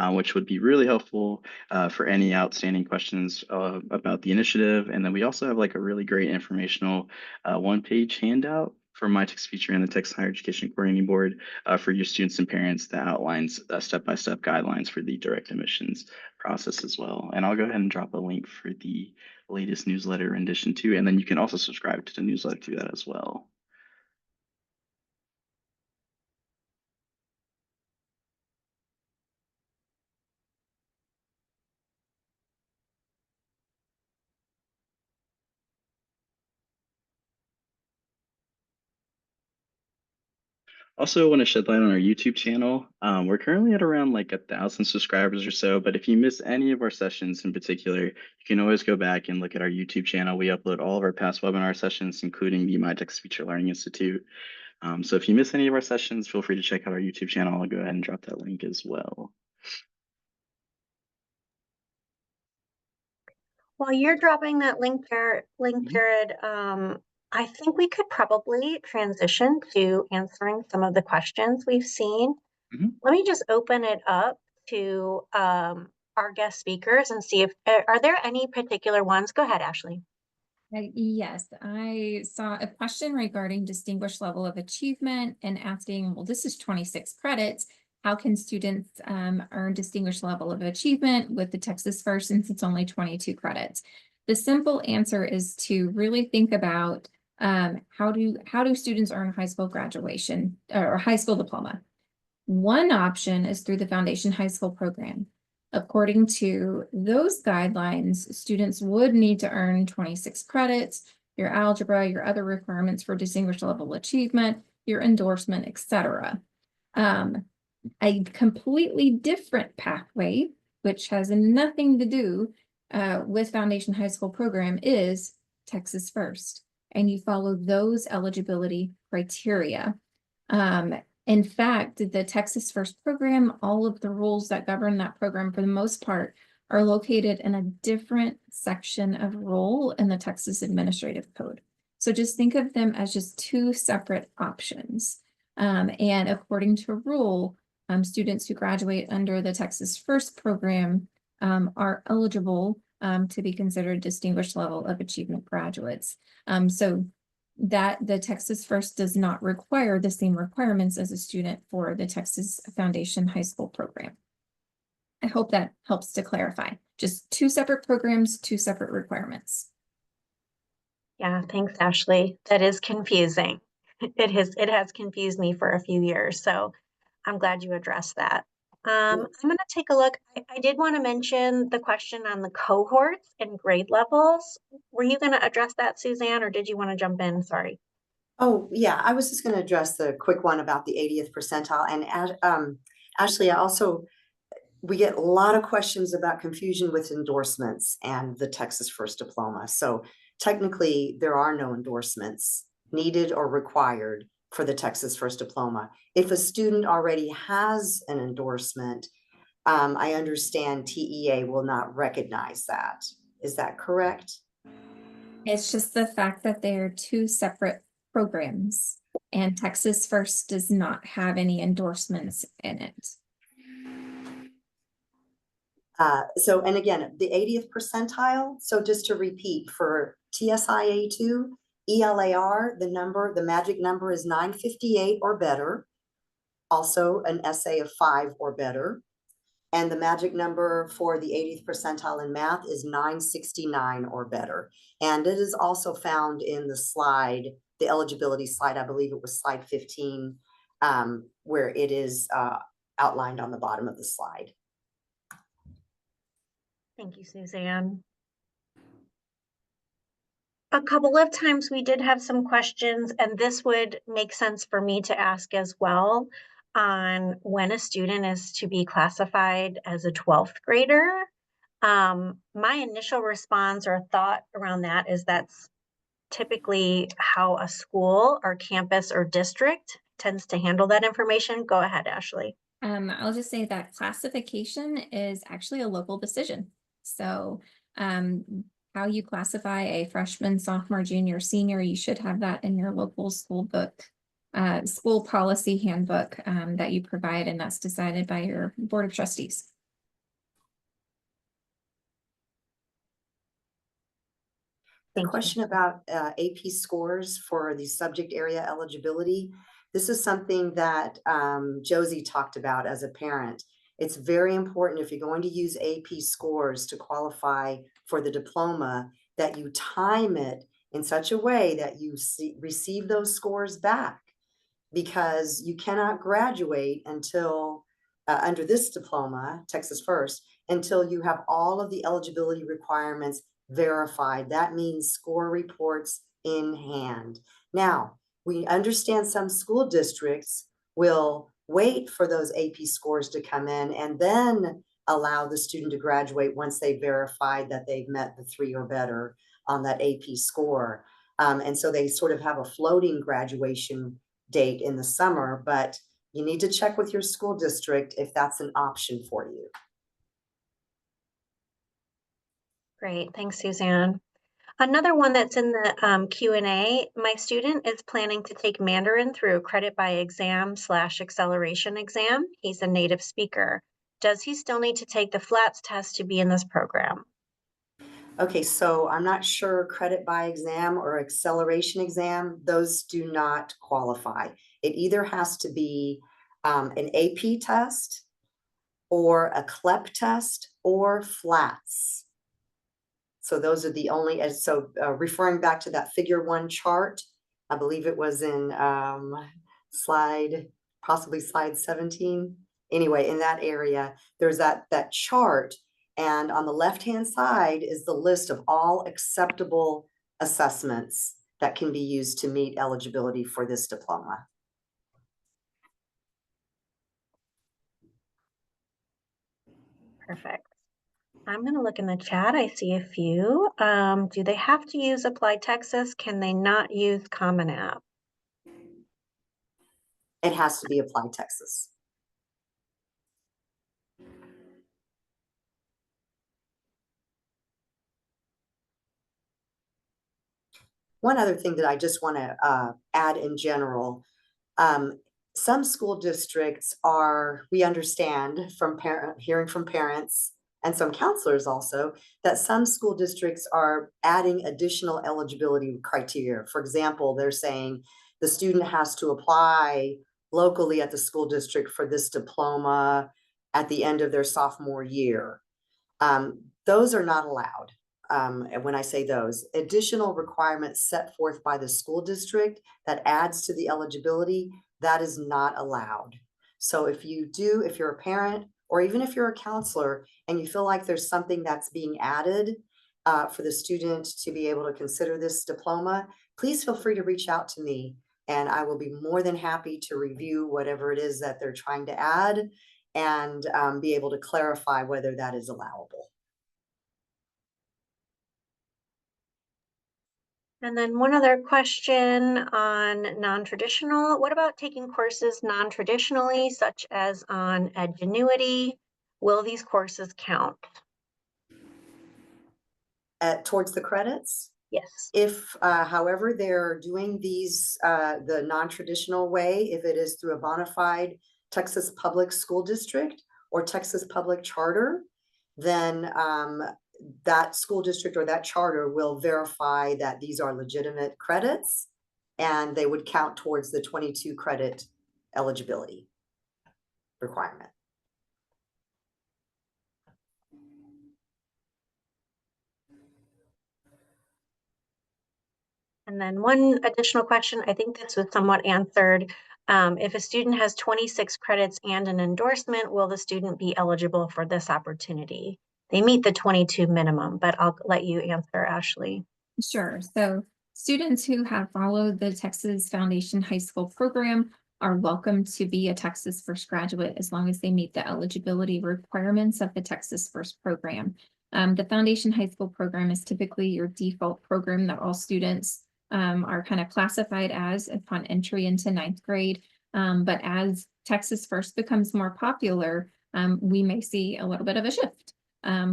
which would be really helpful for any outstanding questions about the initiative. And then we also have like a really great informational one-page handout for My Texas Future and the Texas Higher Education Coordinating Board for your students and parents that outlines step-by-step guidelines for the direct admissions process as well. And I'll go ahead and drop a link for the latest newsletter rendition too. And then you can also subscribe to the newsletter through that as well. Also want to shed light on our YouTube channel. We're currently at around like 1,000 subscribers or so, but if you miss any of our sessions in particular, you can always go back and look at our YouTube channel. We upload all of our past webinar sessions, including the My Texas Future Learning Institute. So if you miss any of our sessions, feel free to check out our YouTube channel. I'll go ahead and drop that link as well. While you're dropping that link, Jared, I think we could probably transition to answering some of the questions we've seen. Let me just open it up to our guest speakers and see if, are there any particular ones? Go ahead, Ashley. Yes, I saw a question regarding distinguished level of achievement and asking, well, this is 26 credits. How can students earn distinguished level of achievement with the Texas First since it's only 22 credits? The simple answer is to really think about how do students earn high school graduation or high school diploma? One option is through the Foundation High School program. According to those guidelines, students would need to earn 26 credits, your algebra, your other requirements for distinguished level achievement, your endorsement, etc. A completely different pathway, which has nothing to do with Foundation High School program, is Texas First, and you follow those eligibility criteria. In fact, the Texas First program, all of the rules that govern that program for the most part are located in a different section of rule in the Texas Administrative Code. So just think of them as just two separate options. And according to rule, students who graduate under the Texas First program are eligible to be considered distinguished level of achievement graduates. So that the Texas First does not require the same requirements as a student for the Texas Foundation High School program. I hope that helps to clarify. Just two separate programs, two separate requirements. Yeah, thanks, Ashley. That is confusing. It has confused me for a few years, so I'm glad you addressed that. I'm going to take a look. I did want to mention the question on the cohorts and grade levels. Were you going to address that, Suzanne, or did you want to jump in? Sorry. Oh, yeah, I was just going to address the quick one about the 80th percentile. And Ashley, we get a lot of questions about confusion with endorsements and the Texas First diploma. So technically, there are no endorsements needed or required for the Texas First diploma. If a student already has an endorsement, I understand TEA will not recognize that. Is that correct? It's just the fact that they are two separate programs, and Texas First does not have any endorsements in it. And again, the 80th percentile. So just to repeat, for TSIA2, ELAR, the magic number is 958 or better. Also an essay of 5 or better. And the magic number for the 80th percentile in math is 969 or better. And it is also found in the slide, the eligibility slide, I believe it was slide 15, where it is outlined on the bottom of the slide. Thank you, Suzanne. A couple of times we did have some questions, and this would make sense for me to ask as well, on when a student is to be classified as a 12th grader. My initial response or thought around that is that's typically how a school or campus or district tends to handle that information. Go ahead, Ashley. I'll just say that classification is actually a local decision. So how you classify a freshman, sophomore, junior, senior, you should have that in your local school book, school policy handbook that you provide, and that's decided by your board of trustees. The question about AP scores for the subject area eligibility, this is something that Josie talked about as a parent. It's very important if you're going to use AP scores to qualify for the diploma that you time it in such a way that you receive those scores back, because you cannot graduate until under this diploma, Texas First, until you have all of the eligibility requirements verified. That means score reports in hand. Now, we understand some school districts will wait for those AP scores to come in and then allow the student to graduate once they verified that they've met the 3 or better on that AP score. And so they sort of have a floating graduation date in the summer, but you need to check with your school district if that's an option for you. Great, thanks, Suzanne. Another one that's in the Q&A, my student is planning to take Mandarin through credit by exam / acceleration exam. He's a native speaker. Does he still need to take the FLATS test to be in this program? Okay, so I'm not sure credit by exam or acceleration exam, those do not qualify. It either has to be an AP test or a CLEP test or FLATS. So those are the only, referring back to that figure 1 chart, I believe it was in possibly slide 17. Anyway, in that area, there's that chart, and on the left-hand side is the list of all acceptable assessments that can be used to meet eligibility for this diploma. Perfect. I'm going to look in the chat. I see a few. Do they have to use Apply Texas? Can they not use Common App? It has to be Apply Texas. One other thing that I just want to add in general, some school districts we understand from hearing from parents and some counselors also, that some school districts are adding additional eligibility criteria. For example, they're saying the student has to apply locally at the school district for this diploma at the end of their sophomore year. Those are not allowed. And when I say those, additional requirements set forth by the school district that adds to the eligibility, that is not allowed. So if you're a parent, or even if you're a counselor and you feel like there's something that's being added for the student to be able to consider this diploma, please feel free to reach out to me, and I will be more than happy to review whatever it is that they're trying to add and be able to clarify whether that is allowable. And then one other question on non-traditional. What about taking courses non-traditionally, such as on Edgenuity? Will these courses count? Towards the credits? Yes. If, however, they're doing these the non-traditional way, if it is through a bona fide Texas public school district or Texas public charter, then that school district or that charter will verify that these are legitimate credits, and they would count towards the 22 credit eligibility requirement. And then one additional question, I think this was somewhat answered. If a student has 26 credits and an endorsement, will the student be eligible for this opportunity? They meet the 22 minimum, but I'll let you answer, Ashley. Sure. So students who have followed the Texas Foundation High School program are welcome to be a Texas First graduate as long as they meet the eligibility requirements of the Texas First program. The Foundation High School program is typically your default program that all students are kind of classified as upon entry into ninth grade. But as Texas First becomes more popular, we may see a little bit of a shift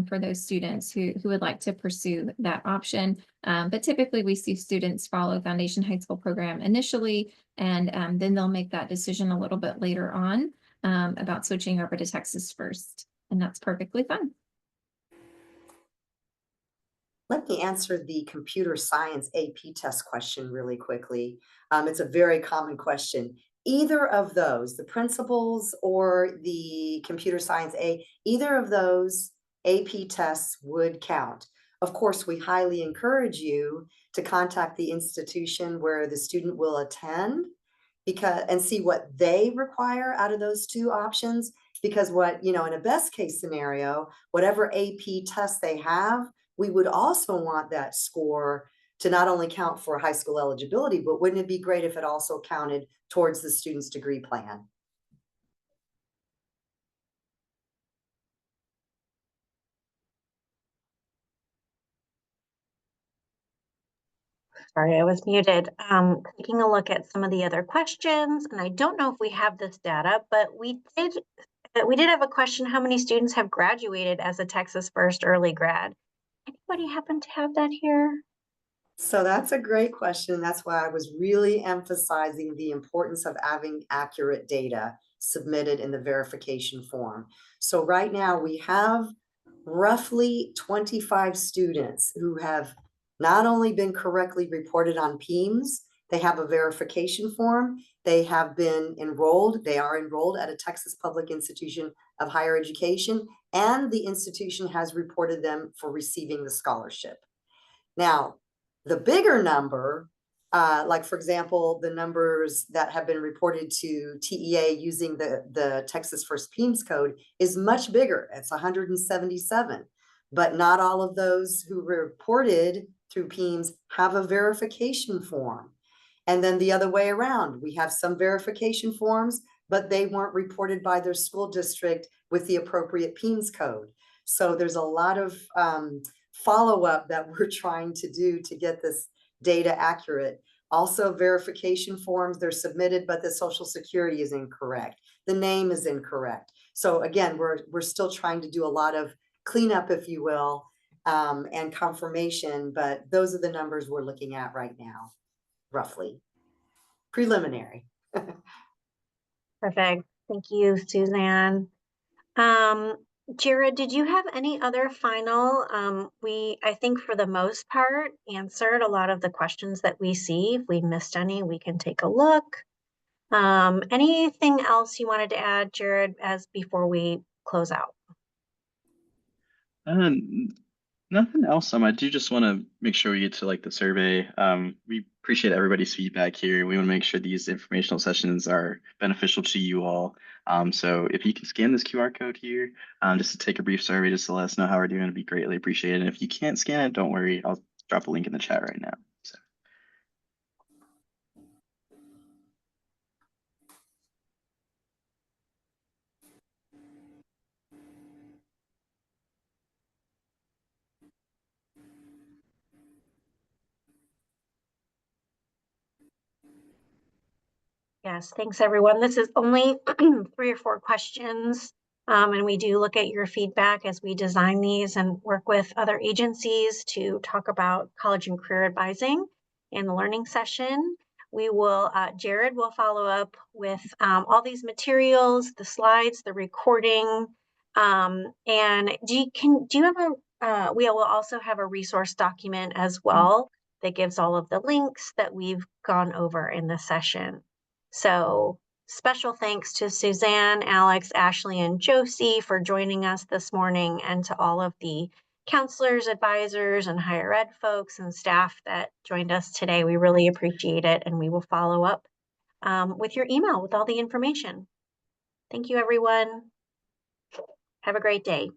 for those students who would like to pursue that option. But typically we see students follow Foundation High School program initially, and then they'll make that decision a little bit later on about switching over to Texas First. And that's perfectly fine. Let me answer the computer science AP test question really quickly. It's a very common question. Either of those, the principals or the computer science either of those AP tests would count. Of course, we highly encourage you to contact the institution where the student will attend and see what they require out of those two options. Because in a best case scenario, whatever AP test they have, we would also want that score to not only count for high school eligibility, but wouldn't it be great if it also counted towards the student's degree plan? Sorry, I was muted. Taking a look at some of the other questions, and I don't know if we have this data, but we did have a question: how many students have graduated as a Texas First early grad? Anybody happen to have that here? So that's a great question. That's why I was really emphasizing the importance of having accurate data submitted in the verification form. So right now we have roughly 25 students who have not only been correctly reported on PEIMS, they have a verification form, they have been enrolled, they are enrolled at a Texas public institution of higher education, and the institution has reported them for receiving the scholarship. Now, the bigger number, like for example, the numbers that have been reported to TEA using the Texas First PEIMS code is much bigger. It's 177, but not all of those who reported through PEIMS have a verification form. And then the other way around, we have some verification forms, but they weren't reported by their school district with the appropriate PEIMS code. So there's a lot of follow-up that we're trying to do to get this data accurate. Also, verification forms, they're submitted, but the Social Security is incorrect. The name is incorrect. So again, we're still trying to do a lot of cleanup, if you will, and confirmation, but those are the numbers we're looking at right now, roughly. Preliminary. Perfect. Thank you, Suzanne. Jared, did you have any other final? I think for the most part, answered a lot of the questions that we see. If we missed any, we can take a look. Anything else you wanted to add, Jared, before we close out? Nothing else. I do just want to make sure we get to the survey. We appreciate everybody's feedback here. We want to make sure these informational sessions are beneficial to you all. So if you can scan this QR code here, just to take a brief survey, just to let us know how we're doing, it'd be greatly appreciated. And if you can't scan it, don't worry. I'll drop a link in the chat right now. So. Yes, thanks everyone. This is only 3 or 4 questions. And we do look at your feedback as we design these and work with other agencies to talk about college and career advising in the learning session. Jared will follow up with all these materials, the slides, the recording. And do you have we will also have a resource document as well that gives all of the links that we've gone over in the session. So special thanks to Suzanne, Alex, Ashley, and Josie for joining us this morning, and to all of the counselors, advisors, and higher ed folks and staff that joined us today. We really appreciate it, and we will follow up with your email with all the information. Thank you, everyone. Have a great day.